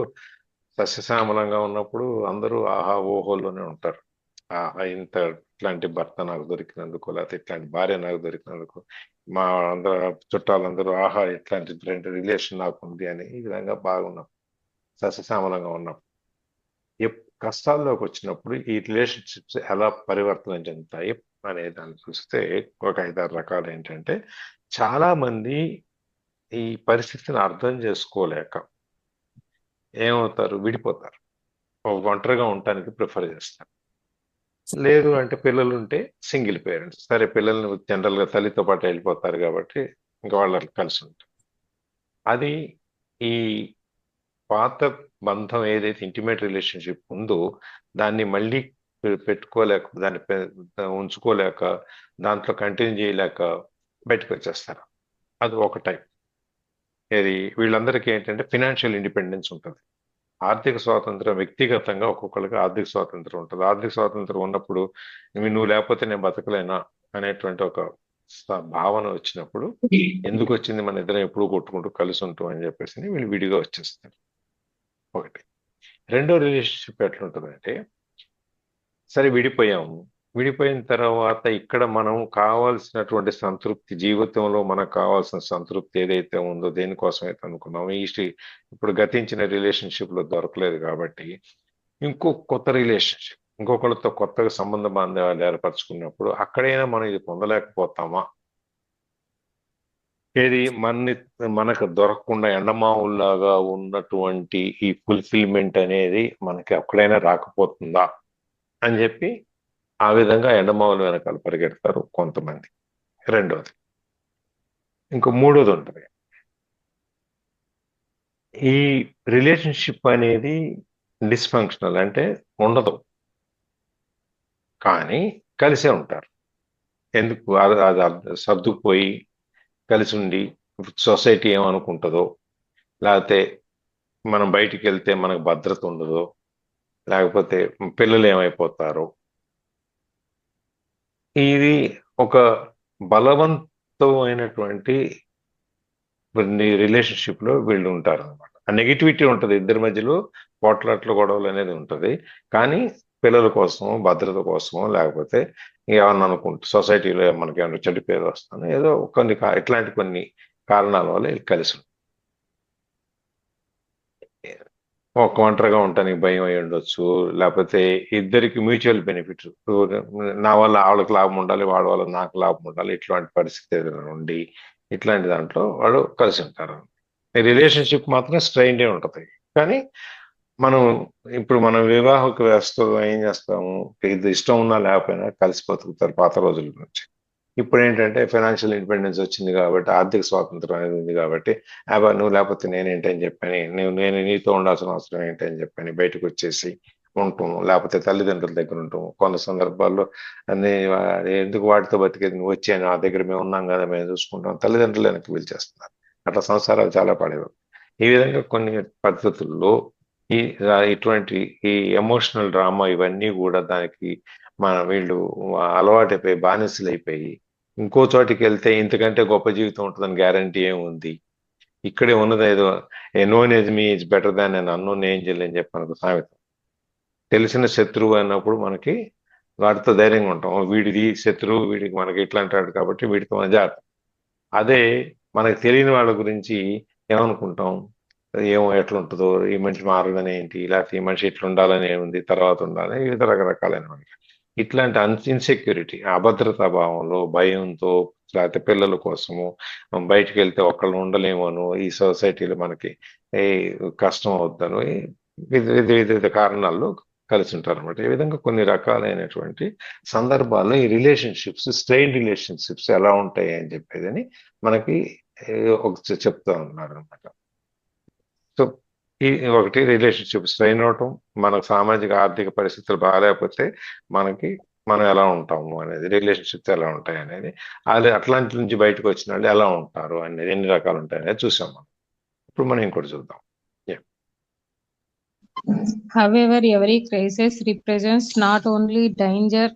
Speaker 1: సస్యశ్యామలంగా ఉన్నప్పుడు అందరూ ఆహా ఓహోలోనే ఉంటారు. ఆహా ఇంత ఇట్లాంటి భర్త నాకు దొరికినందుకు, లేకపోతే ఇట్లాంటి భార్య నాకు దొరికినందుకు, మా అందరూ చుట్టాలందరూ ఆహా ఇట్లాంటి రిలేషన్ నాకు ఉంది అని ఈ విధంగా బాగున్నాం, సస్యశ్యామలంగా ఉన్నాం. కష్టాల్లోకి వచ్చినప్పుడు ఈ రిలేషన్షిప్స్ ఎలా పరివర్తన చెందుతాయి అనే దాన్ని చూస్తే ఒక 5-6 రకాలు ఏంటంటే, చాలా మంది ఈ పరిస్థితిని అర్థం చేసుకోలేక ఏమవుతారు, విడిపోతారు. ఒంటరిగా ఉండటానికి ప్రిఫర్ చేస్తారు. లేదు అంటే పిల్లలు ఉంటే సింగిల్ పేరెంట్స్, సరే పిల్లల్ని జనరల్ గా తల్లితో పాటు వెళ్ళిపోతారు కాబట్టి ఇంకా వాళ్ళు కలిసి ఉంటారు. అది ఈ పాత బంధం ఏదైతే ఇంటిమేట్ రిలేషన్షిప్ ఉందో దాన్ని మళ్ళీ పెట్టుకోలేక, దాన్ని ఉంచుకోలేక, దాంట్లో కంటిన్యూ చేయలేక బయటకు వచ్చేస్తారు. అది ఒక టైప్. ఇది వీళ్ళందరికీ ఏంటంటే ఫినాన్షియల్ ఇండిపెండెన్స్ ఉంటుంది, ఆర్థిక స్వాతంత్రం. వ్యక్తిగతంగా ఒక్కొక్కరికి ఆర్థిక స్వాతంత్రం ఉంటుంది. ఆర్థిక స్వాతంత్రం ఉన్నప్పుడు నువ్వు లేకపోతే నేను బతకలేనా అనేటువంటి ఒక భావన వచ్చినప్పుడు, ఎందుకు వచ్చింది మన ఇద్దరం ఎప్పుడు కొట్టుకుంటూ కలిసి ఉంటాం అని చెప్పేసి వీళ్ళు విడిగా వచ్చేస్తారు. ఒకటి. రెండో రిలేషన్షిప్ ఎట్లుంటుందంటే, సరే విడిపోయాము, విడిపోయిన తర్వాత ఇక్కడ మనం కావాల్సినటువంటి సంతృప్తి, జీవితంలో మనకు కావాల్సిన సంతృప్తి ఏదైతే ఉందో, దేనికోసం అయితే అనుకున్నామో ఇప్పుడు గతించిన రిలేషన్షిప్ లో దొరకలేదు కాబట్టి ఇంకో కొత్త రిలేషన్షిప్, ఇంకొకరితో కొత్తగా సంబంధ బాంధవ్యాలు ఏర్పరచుకున్నప్పుడు అక్కడైనా మనం ఇది పొందలేకపోతామా, ఏది మనకు దొరకకుండా ఎండమావుల్లాగా ఉన్నటువంటి ఈ ఫుల్ఫిల్మెంట్ అనేది మనకి ఎక్కడైనా రాకపోతుందా అని చెప్పి ఆ విధంగా ఎండమావుల వెనకాల పరిగెడతారు కొంతమంది. రెండోది. ఇంకో మూడోది ఉంటుంది, ఈ రిలేషన్షిప్ అనేది డిస్ఫంక్షనల్, అంటే ఉండదు కానీ కలిసే ఉంటారు. ఎందుకు అది సర్దుకుపోయి కలిసి ఉండి సొసైటీ ఏమనుకుంటుందో, లేకపోతే మనం బయటికి వెళ్తే మనకు భద్రత ఉండదో, లేకపోతే పిల్లలు ఏమైపోతారో, ఇది ఒక బలవంతమైనటువంటి రిలేషన్షిప్ లో వీళ్ళు ఉంటారు అనమాట. ఆ నెగిటివిటీ ఉంటుంది ఇద్దరి మధ్యలో, పోట్లాట్లు గొడవలు అనేది ఉంటుంది. కానీ పిల్లల కోసమో, భద్రత కోసమో, లేకపోతే ఏమన్నా అనుకుంటూ సొసైటీలో మనకి ఏమన్నా చెడు పేరు వస్తాను, ఏదో ఇట్లాంటి కొన్ని కారణాల వల్ల వీళ్ళు కలిసి ఉంటారు. ఒక ఒంటరిగా ఉండటానికి భయం అయి ఉండొచ్చు, లేకపోతే ఇద్దరికి మ్యూచువల్ బెనిఫిట్, నా వల్ల వాళ్ళకి లాభం ఉండాలి, వాళ్ళ వల్ల నాకు లాభం ఉండాలి, ఇట్లాంటి పరిస్థితి ఏదైనా ఉండి ఇట్లాంటి దాంట్లో వాళ్ళు కలిసి ఉంటారు. రిలేషన్షిప్ మాత్రం స్ట్రెయిన్డే ఉంటుంది. కానీ మనం ఇప్పుడు మన వివాహకు వ్యవస్థలో ఏం చేస్తాము, ఇది ఇష్టం ఉన్నా లేకపోయినా కలిసి బతుకుతారు పాత రోజుల నుంచి. ఇప్పుడు ఏంటంటే ఫైనాన్షియల్ ఇండిపెండెన్స్ వచ్చింది కాబట్టి, ఆర్థిక స్వాతంత్రం అనేది ఉంది కాబట్టి, నువ్వు లేకపోతే నేనేంటని చెప్పని, నేను నీతో ఉండాల్సిన అవసరం ఏంటని చెప్పని బయటకు వచ్చేసి ఉంటాం, లేకపోతే తల్లిదండ్రుల దగ్గర ఉంటాం. కొన్ని సందర్భాల్లో అన్ని ఎందుకు వాటితో బతికేది, నువ్వు వచ్చాను నా దగ్గర, మేము ఉన్నాం కదా, మేము చూసుకుంటాం, తల్లిదండ్రులు వెనక్కి పిలిచేస్తున్నారు. అట్లా సంసారాలు చాలా పడేవి. ఈ విధంగా కొన్ని పద్ధతుల్లో ఈ ఇటువంటి ఈ ఎమోషనల్ డ్రామా ఇవన్నీ కూడా దానికి వీళ్ళు అలవాటైపోయి బానిసలైపోయి ఇంకో చోటికి వెళ్తే ఇంతకంటే గొప్ప జీవితం ఉంటుందని గ్యారంటీ ఏముంది, ఇక్కడే ఉన్నది ఏదో a known age me is better than నేను అన్నోన్ ఏంజల్ అని చెప్పి సామెత. తెలిసిన శత్రువు అన్నప్పుడు మనకి వాడితో ధైర్యంగా ఉంటాం, వీడిది శత్రువు, వీడికి మనకి ఇట్లా అంటాడు కాబట్టి వీడితో మన జాగ్రత్త. అదే మనకి తెలియని వాళ్ళ గురించి ఏమనుకుంటాం, ఏమో ఎట్లా ఉంటుందో, ఈ మనిషి మారదని ఏంటి, లేకపోతే ఈ మనిషి ఇట్లా ఉండాలని ఏముంది, తర్వాత ఉండాలని, వివిధ రకరకాలైన మనకి ఇట్లాంటి ఇన్సెక్యూరిటీ, అభద్రతా భావంలో, భయంతో, లేకపోతే పిల్లల కోసము బయటికి వెళ్తే ఒక్కళ్ళు ఉండలేమోను, ఈ సొసైటీలో మనకి ఏ కష్టం అవుతాను, వివిధ కారణాల్లో కలిసి ఉంటారు అనమాట. ఈ విధంగా కొన్ని రకాలైనటువంటి సందర్భాల్లో ఈ రిలేషన్షిప్స్, స్ట్రెయిన్ రిలేషన్షిప్స్ ఎలా ఉంటాయి అని చెప్పేదని మనకి ఒక చెప్తా ఉన్నారు అనమాట. సో ఈ ఒకటి రిలేషన్షిప్ స్ట్రెయిన్ అవటం, మనకు సామాజిక ఆర్థిక పరిస్థితులు బాగాలేకపోతే మనం ఎలా ఉంటాము అనేది, రిలేషన్షిప్స్ ఎలా ఉంటాయి అనేది, అట్లాంటి నుంచి బయటకు వచ్చిన వాళ్ళు ఎలా ఉంటారు అనేది, ఎన్ని రకాలు ఉంటాయి అనేది చూసాం మనం. ఇప్పుడు మనం ఇంకోటి చూద్దాం.
Speaker 3: However, every crisis represents not only danger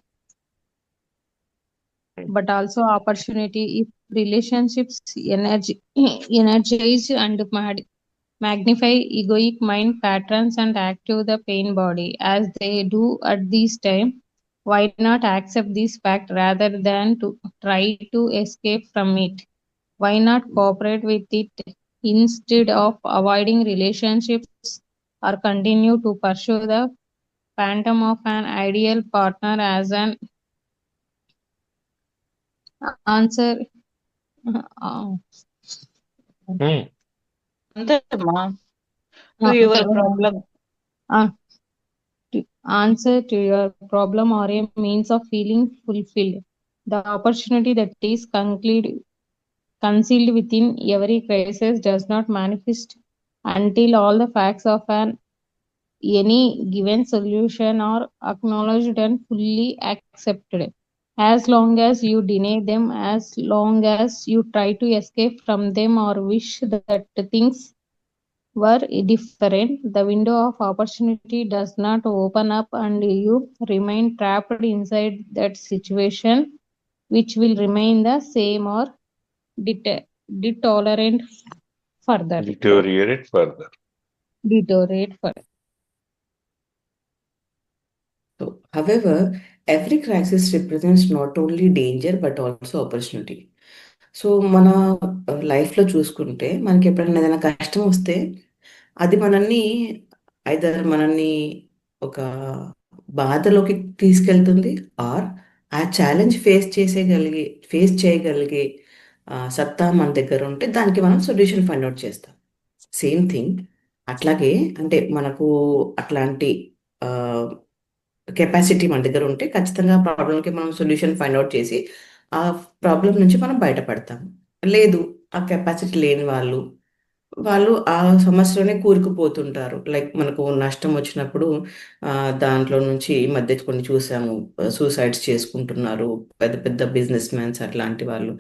Speaker 3: but also opportunity. If relationships energize and magnify egoic mind patterns and active the pain body as they do at this time, why not accept this fact rather than to try to escape from it? Why not cooperate with it instead of avoiding relationships or continue to pursue the phantom of an ideal partner as an answer?
Speaker 4: అంతేమ్మా, to your problem.
Speaker 3: Answer to your problem or a means of feeling fulfilled. The opportunity that is concealed within every crisis does not manifest until all the facts of any given solution are acknowledged and fully accepted. As long as you deny them, as long as you try to escape from them or wish that things were different, the window of opportunity does not open up and you remain trapped inside that situation, which will remain the same or deteriorate further.
Speaker 2: So, however, every crisis represents not only danger but also opportunity. So మన లైఫ్లో చూసుకుంటే మనకి ఎప్పుడైనా ఏదైనా కష్టం వస్తే అది మనల్ని ఒక బాధలోకి తీసుకెళ్తుంది, ఆర్ ఆ ఛాలెంజ్ ఫేస్ చేయగలిగే సత్తా మన దగ్గర ఉంటే దానికి మనం సొల్యూషన్ ఫైండ్ అవుట్ చేస్తాం. సేమ్ థింగ్ అట్లాగే, అంటే మనకు అట్లాంటి కెపాసిటీ మన దగ్గర ఉంటే ఖచ్చితంగా ప్రాబ్లంకి మనం సొల్యూషన్ ఫైండ్ అవుట్ చేసి ఆ ప్రాబ్లం నుంచి మనం బయటపడతాం. లేదు, ఆ కెపాసిటీ లేని వాళ్ళు ఆ సమస్యలోనే కూరుకుపోతుంటారు. లైక్ మనకు నష్టం వచ్చినప్పుడు దాంట్లో నుంచి ఈ మధ్య కొన్ని చూసాము, సూసైడ్స్ చేసుకుంటున్నారు పెద్ద పెద్ద బిజినెస్ మ్యాన్స్ అట్లాంటి వాళ్ళు.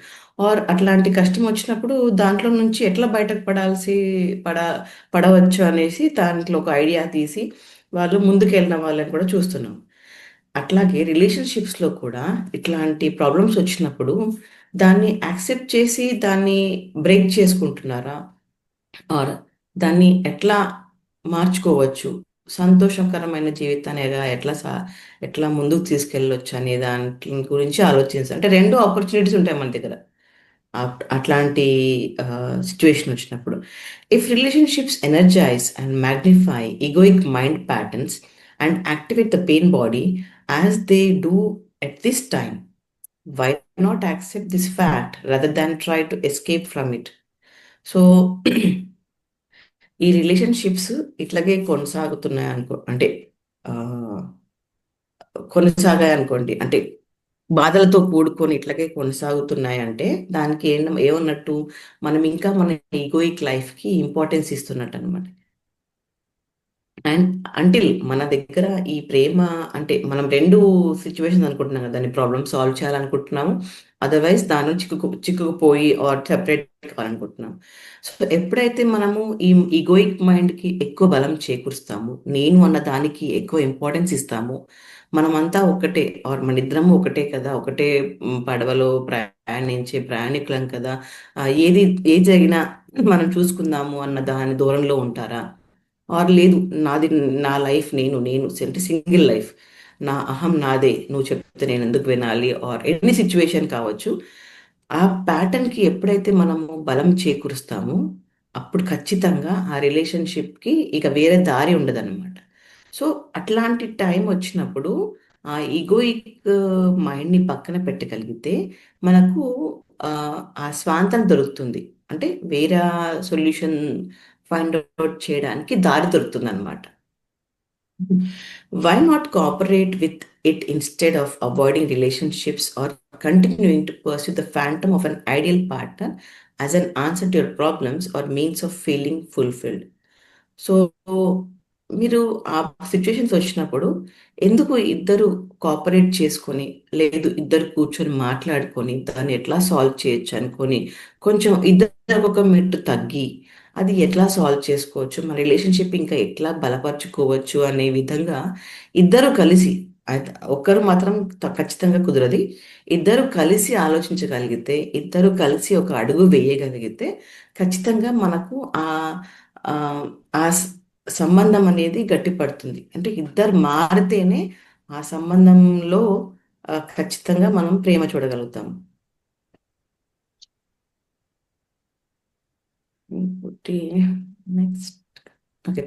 Speaker 2: ఆర్ అట్లాంటి కష్టం వచ్చినప్పుడు దాంట్లో నుంచి ఎట్లా బయటకు పడవచ్చు అనేసి దాంట్లో ఒక ఐడియా తీసి వాళ్ళు ముందుకెళ్ళిన వాళ్ళని కూడా చూస్తున్నాం. అట్లాగే రిలేషన్షిప్స్లో కూడా ఇట్లాంటి ప్రాబ్లమ్స్ వచ్చినప్పుడు దాన్ని యాక్సెప్ట్ చేసి దాన్ని బ్రేక్ చేసుకుంటున్నారా, ఆర్ దాన్ని ఎట్లా మార్చుకోవచ్చు, సంతోషకరమైన జీవితాన్ని ఎట్లా ముందుకు తీసుకెళ్ళొచ్చు అనే దాని గురించి ఆలోచించాలి. అంటే రెండు ఆపర్చునిటీస్ ఉంటాయి మన దగ్గర అట్లాంటి సిచ్యువేషన్ వచ్చినప్పుడు. If relationships energize and magnify egoic mind patterns and activate the pain body as they do at this time, why not accept this fact rather than try to escape from it? So ఈ రిలేషన్షిప్స్ ఇట్లాగే కొనసాగాయి అనుకోండి, అంటే బాధలతో కూడుకొని ఇట్లాగే కొనసాగుతున్నాయి అంటే దానికి ఏమన్నట్టు, మనం ఇంకా మన ఈగోయిక్ లైఫ్కి ఇంపార్టెన్స్ ఇస్తున్నట్టు అనమాట. అండ్ అంటిల్ మన దగ్గర ఈ ప్రేమ అంటే మనం రెండు సిచ్యువేషన్ అనుకుంటున్నాం కదా, దాన్ని ప్రాబ్లమ్ సాల్వ్ చేయాలనుకుంటున్నాము, అదర్వైజ్ దానిలో చిక్కుకుపోయి ఆర్ సెపరేట్ కావాలనుకుంటున్నాం. సో ఎప్పుడైతే మనము ఈ ఈగోయిక్ మైండ్కి ఎక్కువ బలం చేకూరుస్తాము, నేను అన్న దానికి ఎక్కువ ఇంపార్టెన్స్ ఇస్తాము, మనమంతా ఒకటే ఆర్ మన ఇద్దరము ఒకటే కదా, ఒకటే పడవలో ప్రయాణించే ప్రయాణికులం కదా, ఏది జరిగినా మనం చూసుకుందాము అన్న దాని దూరంలో ఉంటారా? ఆర్ లేదు, నాది నా లైఫ్, నేను నేను అంటే సింగిల్ లైఫ్, నా అహం నాదే, నువ్వు చెప్తే నేను ఎందుకు వినాలి, ఆర్ ఎనీ సిచ్యువేషన్ కావచ్చు, ఆ ప్యాటర్న్కి ఎప్పుడైతే మనము బలం చేకూరుస్తామో అప్పుడు ఖచ్చితంగా ఆ రిలేషన్షిప్కి ఇక వేరే దారి ఉండదన్నమాట. సో అట్లాంటి టైం వచ్చినప్పుడు ఆ ఈగోయిక్ మైండ్ని పక్కన పెట్టగలిగితే మనకు ఆ ఆ స్వాతంత్రం దొరుకుతుంది. అంటే వేరే సొల్యూషన్ ఫైండ్ అవుట్ చేయడానికి దారి దొరుకుతుంది అనమాట. Why not cooperate with it instead of avoiding relationships or continuing to pursue the phantom of an ideal partner as an answer to your problems or means of feeling fulfilled? So మీరు ఆ సిచ్యుయేషన్స్ వచ్చినప్పుడు ఎందుకు ఇద్దరు కోఆపరేట్ చేసుకొని, లేదు ఇద్దరు కూర్చొని మాట్లాడుకొని దాన్ని ఎట్లా సాల్వ్ చేయొచ్చు అనుకొని, కొంచెం ఇద్దరు ఒక మెట్టు తగ్గి అది ఎట్లా సాల్వ్ చేసుకోవచ్చు, మన రిలేషన్షిప్ ఇంకా ఎట్లా బలపరుచుకోవచ్చు అనే విధంగా ఇద్దరు కలిసి, ఒక్కరు మాత్రం ఖచ్చితంగా కుదరది, ఇద్దరు కలిసి ఆలోచించగలిగితే, ఇద్దరు కలిసి ఒక అడుగు వేయగలిగితే ఖచ్చితంగా మనకు ఆ ఆ ఆ సంబంధం అనేది గట్టిపడుతుంది. అంటే ఇద్దరు మారితేనే ఆ సంబంధంలో ఖచ్చితంగా మనం ప్రేమ చూడగలుగుతాం. Next, okay.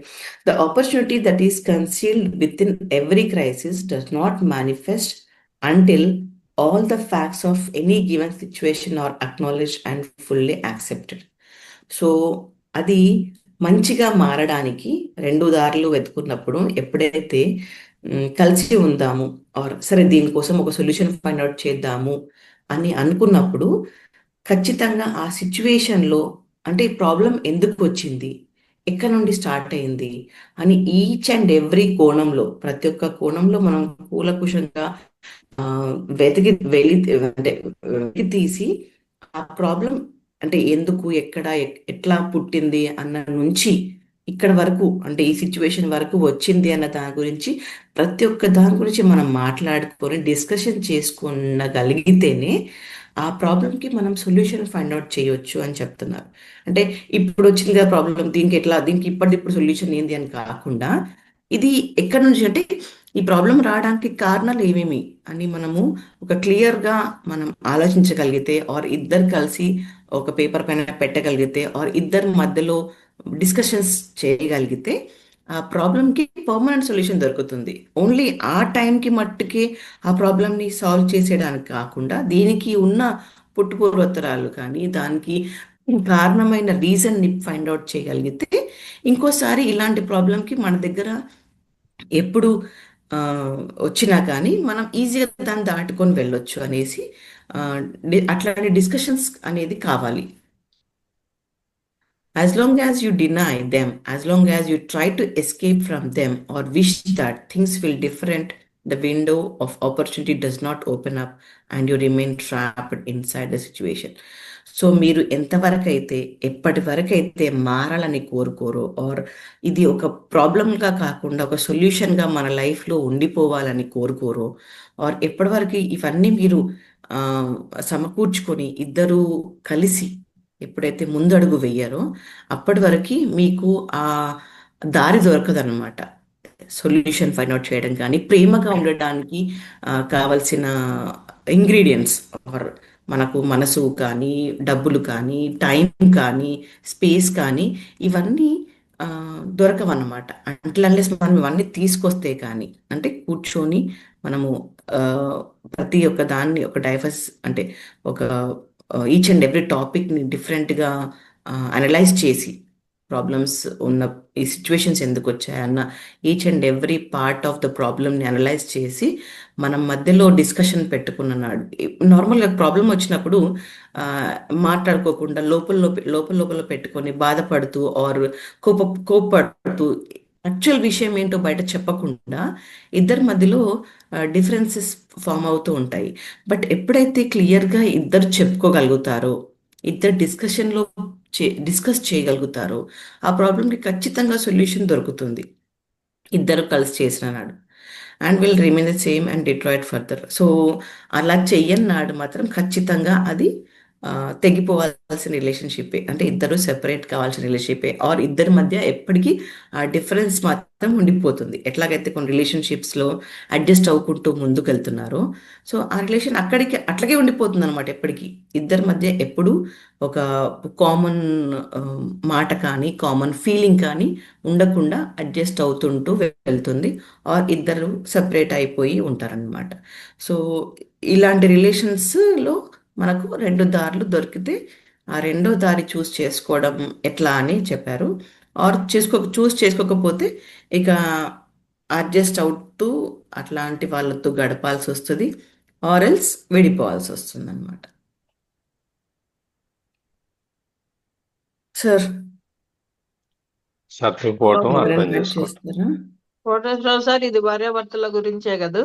Speaker 2: The opportunity that is concealed within every crisis does not manifest until all the facts of any given situation are acknowledged and fully accepted. So అది మంచిగా మారడానికి రెండు దారులు వెతుకున్నప్పుడు ఎప్పుడైతే కలిసి ఉందాము ఆర్ సరే దీనికోసం ఒక సొల్యూషన్ ఫైండ్ అవుట్ చేద్దాము అని అనుకున్నప్పుడు ఖచ్చితంగా ఆ సిచ్యువేషన్లో అంటే ప్రాబ్లం ఎందుకు వచ్చింది, ఎక్కడ నుండి స్టార్ట్ అయింది అని ఈచ్ అండ్ ఎవ్రీ కోణంలో, ప్రతి ఒక్క కోణంలో మనం కూలకుశంగా వెతికి తీసి ఆ ప్రాబ్లం అంటే ఎందుకు, ఎక్కడ, ఎట్లా పుట్టింది అన్న నుంచి ఇక్కడ వరకు, అంటే ఈ సిచ్యువేషన్ వరకు వచ్చింది అన్న దాని గురించి ప్రతి ఒక్క దాని గురించి మనం మాట్లాడుకొని డిస్కషన్ చేసుకునగలిగితేనే ఆ ప్రాబ్లంకి మనం సొల్యూషన్ ఫైండ్ అవుట్ చేయొచ్చు అని చెప్తున్నారు. అంటే ఇప్పుడు వచ్చింది కదా ప్రాబ్లం, దీనికి ఇప్పటిప్పుడు సొల్యూషన్ ఏంది అని కాకుండా, ఇది ఎక్కడి నుంచి అంటే ఈ ప్రాబ్లం రావడానికి కారణాలు ఏమేమి అని మనము ఒక క్లియర్గా మనం ఆలోచించగలిగితే, ఆర్ ఇద్దరు కలిసి ఒక పేపర్ పైన పెట్టగలిగితే, ఆర్ ఇద్దరి మధ్యలో డిస్కషన్స్ చేయగలిగితే ఆ ప్రాబ్లంకి పర్మనెంట్ సొల్యూషన్ దొరుకుతుంది. ఓన్లీ ఆ టైంకి మట్టుకే ఆ ప్రాబ్లమ్ని సాల్వ్ చేసేయడానికి కాకుండా, దీనికి ఉన్న పుట్టుపూర్వోత్తరాలు కానీ దానికి కారణమైన రీజన్ని ఫైండ్ అవుట్ చేయగలిగితే ఇంకోసారి ఇలాంటి ప్రాబ్లంకి మన దగ్గర ఎప్పుడు వచ్చినా కానీ మనం ఈజీగా దాన్ని దాటుకొని వెళ్ళొచ్చు అనేసి అట్లాంటి డిస్కషన్స్ అనేది కావాలి. As long as you deny them, as long as you try to escape from them or wish that things will different, the window of opportunity does not open up and you remain trapped inside the situation. So మీరు ఎంతవరకు అయితే, ఎప్పటి వరకు అయితే మారాలని కోరుకోరో, ఆర్ ఇది ఒక ప్రాబ్లంగా కాకుండా ఒక సొల్యూషన్గా మన లైఫ్లో ఉండిపోవాలని కోరుకోరో, ఆర్ ఎప్పటి వరకు ఇవన్నీ మీరు సమకూర్చుకొని ఇద్దరు కలిసి ఎప్పుడైతే ముందడుగు వెయ్యారో అప్పటి వరకు మీకు ఆ దారి దొరకదన్నమాట. సొల్యూషన్ ఫైండ్ అవుట్ చేయడం కానీ, ప్రేమగా ఉండడానికి కావలసిన ఇంగ్రీడియంట్స్ ఆర్ మనకు మనసు కానీ, డబ్బులు కానీ, టైం కానీ, స్పేస్ కానీ ఇవన్నీ దొరకవన్నమాట. అన్లెస్ మనం ఇవన్నీ తీసుకొస్తే కానీ, అంటే కూర్చొని మనము ప్రతి ఒక్క దాన్ని ఒక డైవర్స్ అంటే ఒక ఈచ్ అండ్ ఎవ్రీ టాపిక్ని డిఫరెంట్గా అనలైజ్ చేసి, ప్రాబ్లమ్స్ ఉన్న ఈ సిచ్యువేషన్స్ ఎందుకు వచ్చాయన్న each and every part of the ప్రాబ్లమ్ని అనలైజ్ చేసి మనం మధ్యలో డిస్కషన్ పెట్టుకున్నాడు. నార్మల్గా ప్రాబ్లం వచ్చినప్పుడు మాట్లాడుకోకుండా లోపల లోపల పెట్టుకొని బాధపడుతూ ఆర్ కోపడుతూ యాక్చువల్ విషయం ఏంటో బయట చెప్పకుండా ఇద్దరి మధ్యలో డిఫరెన్సెస్ ఫామ్ అవుతూ ఉంటాయి. బట్ ఎప్పుడైతే క్లియర్గా ఇద్దరు చెప్పుకోగలుగుతారో, ఇద్దరు డిస్కస్ చేయగలుగుతారో, ఆ ప్రాబ్లంకి ఖచ్చితంగా సొల్యూషన్ దొరుకుతుంది ఇద్దరు కలిసి చేసిన నాడు. And will remain the same and Detroit further. So అలా చెయ్యని నాడు మాత్రం ఖచ్చితంగా అది తెగిపోవాల్సిన రిలేషన్షిప్పే, అంటే ఇద్దరు సెపరేట్ కావాల్సిన రిలేషన్షిప్పే, ఆర్ ఇద్దరి మధ్య ఎప్పటికీ ఆ డిఫరెన్స్ మాత్రం ఉండిపోతుంది. ఎట్లాగైతే కొన్ని రిలేషన్షిప్స్లో అడ్జస్ట్ అవ్వుకుంటూ ముందుకు వెళ్తున్నారో, సో ఆ రిలేషన్ అట్లాగే ఉండిపోతుంది అనమాట ఎప్పటికీ. ఇద్దరి మధ్య ఎప్పుడు ఒక కామన్ మాట కానీ కామన్ ఫీలింగ్ కానీ ఉండకుండా అడ్జస్ట్ అవుతుంటూ వెళ్తుంది, ఆర్ ఇద్దరు సెపరేట్ అయిపోయి ఉంటారనమాట. సో ఇలాంటి రిలేషన్స్లో మనకు రెండు దారులు దొరికితే ఆ రెండో దారి చూస్ చేసుకోవడం ఎట్లా అని చెప్పారు. ఆర్ చూస్ చేసుకోకపోతే ఇక అడ్జస్ట్ అవుతూ అట్లాంటి వాళ్ళతో గడపాల్సి వస్తుంది, ఆర్ ఎల్స్ విడిపోవాల్సి వస్తుంది అనమాట. సార్
Speaker 1: సర్దుకుపోవటం,
Speaker 4: ఓకే
Speaker 1: అర్థం
Speaker 2: ఎవరైనా యాడ్
Speaker 1: చేసుకోవటం.
Speaker 2: చేస్తారా?
Speaker 4: కోటేశ్వరరావు సార్, ఇది భార్యాభర్తల గురించే కదా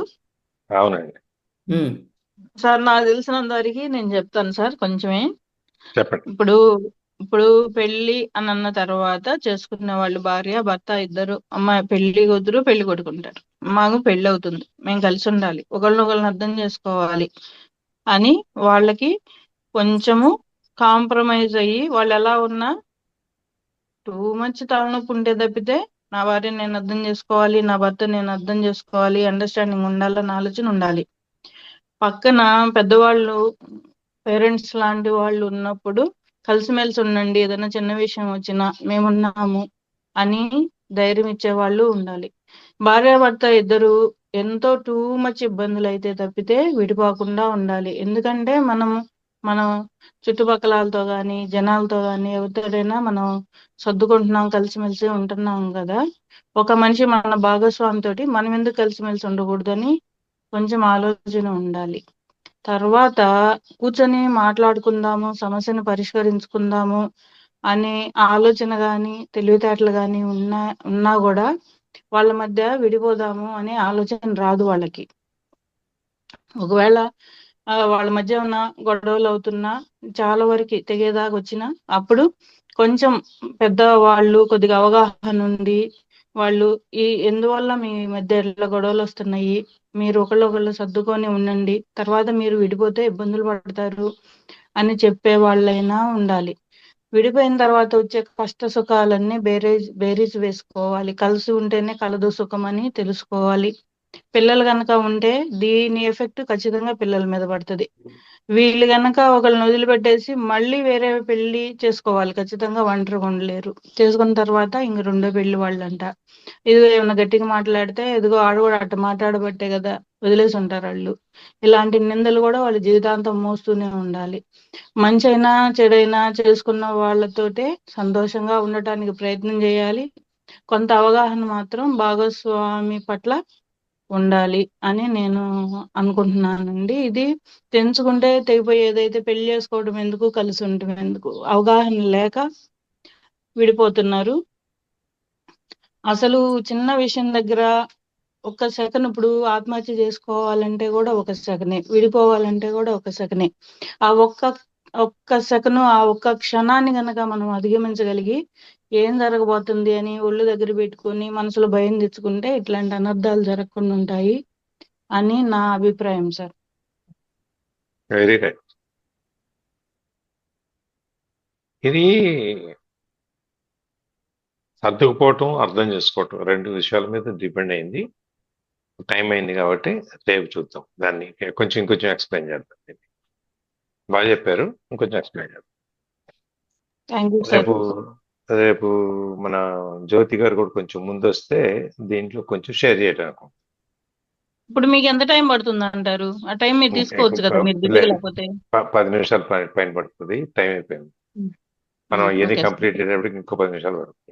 Speaker 1: అవునండి,
Speaker 2: ఉమ్,
Speaker 4: సార్? నాకు తెలిసినంత వరకు నేను చెప్తాను సార్ కొంచెమే.
Speaker 1: చెప్పండి.
Speaker 4: ఇప్పుడు ఇప్పుడు పెళ్లి అని అన్న తర్వాత చేసుకునే వాళ్ళు భార్య భర్త ఇద్దరు, అమ్మాయి పెళ్లి కూతురు పెళ్లి కొడుకుంటారు. మాకు పెళ్లి అవుతుంది, మేము కలిసి ఉండాలి, ఒకళ్ళని అర్థం చేసుకోవాలి అని వాళ్ళకి కొంచెము కాంప్రమైజ్ అయ్యి, వాళ్ళు ఎలా ఉన్నా టూ మచ్ తలనొప్పి ఉంటే తప్పితే నా భార్య నేను అర్థం చేసుకోవాలి, నా భర్త నేను అర్థం చేసుకోవాలి, అండర్స్టాండింగ్ ఉండాలన్న ఆలోచన ఉండాలి. పక్కన పెద్దవాళ్ళు పేరెంట్స్ లాంటి వాళ్ళు ఉన్నప్పుడు కలిసిమెలిసి ఉండండి, ఏదైనా చిన్న విషయం వచ్చినా మేమున్నాము అని ధైర్యం ఇచ్చే వాళ్ళు ఉండాలి. భార్యాభర్త ఇద్దరు ఎంతో టూ మచ్ ఇబ్బందులు అయితే తప్పితే విడిపోకుండా ఉండాలి. ఎందుకంటే మనం చుట్టుపక్కల వాళ్ళతో కానీ జనాలతో కానీ ఎవరితోనైనా మనం సర్దుకుంటున్నాం, కలిసిమెలిసి ఉంటున్నాం కదా. ఒక మనిషి మన భాగస్వామితోటి మనం ఎందుకు కలిసిమెలిసి ఉండకూడదని కొంచెం ఆలోచన ఉండాలి. తర్వాత కూర్చొని మాట్లాడుకుందాము, సమస్యను పరిష్కరించుకుందాము అనే ఆలోచన కానీ తెలివితేటలు కానీ ఉన్నా కూడా వాళ్ళ మధ్య విడిపోదాము అనే ఆలోచన రాదు వాళ్ళకి. ఒకవేళ వాళ్ళ మధ్య ఉన్న గొడవలు అవుతున్నా చాలా వరకు తెగేదాకా వచ్చినా అప్పుడు కొంచెం పెద్ద వాళ్ళు కొద్దిగా అవగాహన ఉండి వాళ్ళు ఎందువల్ల మీ మధ్య ఇట్లా గొడవలు వస్తున్నాయి, మీరు ఒకళ్ళు సర్దుకొని ఉండండి, తర్వాత మీరు విడిపోతే ఇబ్బందులు పడతారు అని చెప్పే వాళ్ళైనా ఉండాలి. విడిపోయిన తర్వాత వచ్చే కష్ట సుఖాలన్నీ బేరీజ్ వేసుకోవాలి. కలిసి ఉంటేనే కలదు సుఖం అని తెలుసుకోవాలి. పిల్లలు గనక ఉంటే దీని ఎఫెక్ట్ ఖచ్చితంగా పిల్లల మీద పడుతుంది. వీళ్ళు గనక ఒకళ్ళని వదిలిపెట్టేసి మళ్ళీ వేరే పెళ్లి చేసుకోవాలి, ఖచ్చితంగా ఒంటరిగా ఉండలేరు. చేసుకున్న తర్వాత ఇంక రెండో పెళ్లి వాళ్ళంట. ఇదిగో ఏమన్నా గట్టిగా మాట్లాడితే ఎదుగో ఆడు కూడా అట్ట మాట్లాడబట్టే కదా వదిలేసి ఉంటారు వాళ్ళు. ఇలాంటి నిందలు కూడా వాళ్ళు జీవితాంతం మోస్తూనే ఉండాలి. మంచి అయినా చెడైనా చేసుకున్న వాళ్ళతోటే సంతోషంగా ఉండటానికి ప్రయత్నం చేయాలి. కొంత అవగాహన మాత్రం భాగస్వామి పట్ల ఉండాలి అని నేను అనుకుంటున్నానండి. ఇది తెంచుకుంటే తెగిపోయేదైతే పెళ్లి చేసుకోవడం ఎందుకు, కలిసి ఉండటం ఎందుకు, అవగాహన లేక విడిపోతున్నారు. అసలు చిన్న విషయం దగ్గర ఒక్క సెకన్, ఇప్పుడు ఆత్మహత్య చేసుకోవాలంటే కూడా ఒక సెకనే, విడిపోవాలంటే కూడా ఒక సెకనే. ఆ ఒక్క సెకను, ఆ ఒక్క క్షణాన్ని గనక మనం అధిగమించగలిగి ఏం జరగబోతుంది అని ఒళ్ళు దగ్గర పెట్టుకొని మనసులో భయం తెచ్చుకుంటే ఇట్లాంటి అనర్థాలు జరగకుండా ఉంటాయి అని నా అభిప్రాయం సార్.
Speaker 1: Very right. ఇది సర్దుకుపోవటం, అర్థం చేసుకోవటం రెండు విషయాల మీద డిపెండ్ అయింది. టైం అయింది కాబట్టి రేపు చూద్దాం దాన్ని, ఇంకొంచెం ఎక్స్ప్లెయిన్ చేద్దాం. బాగా చెప్పారు, ఇంకొంచెం ఎక్స్ప్లెయిన్ చేద్దాం.
Speaker 4: Thank you sir.
Speaker 1: రేపు మన జ్యోతి గారు కూడా కొంచెం ముందు వస్తే దీంట్లో కొంచెం షేర్ చేయడానికి.
Speaker 4: ఇప్పుడు మీకు ఎంత టైం పడుతుంది అంటారు? ఆ టైం మీరు తీసుకోవచ్చు కదా, మీరు బిజీగా లేకపోతే.
Speaker 1: 10 నిమిషాలు పైన పడుతుంది, టైం అయిపోయింది. మనం ఏది
Speaker 4: ఓకే సార్.
Speaker 1: కంప్లీట్ చేసేటప్పటికి ఇంకో 10 నిమిషాలు పడుతుంది.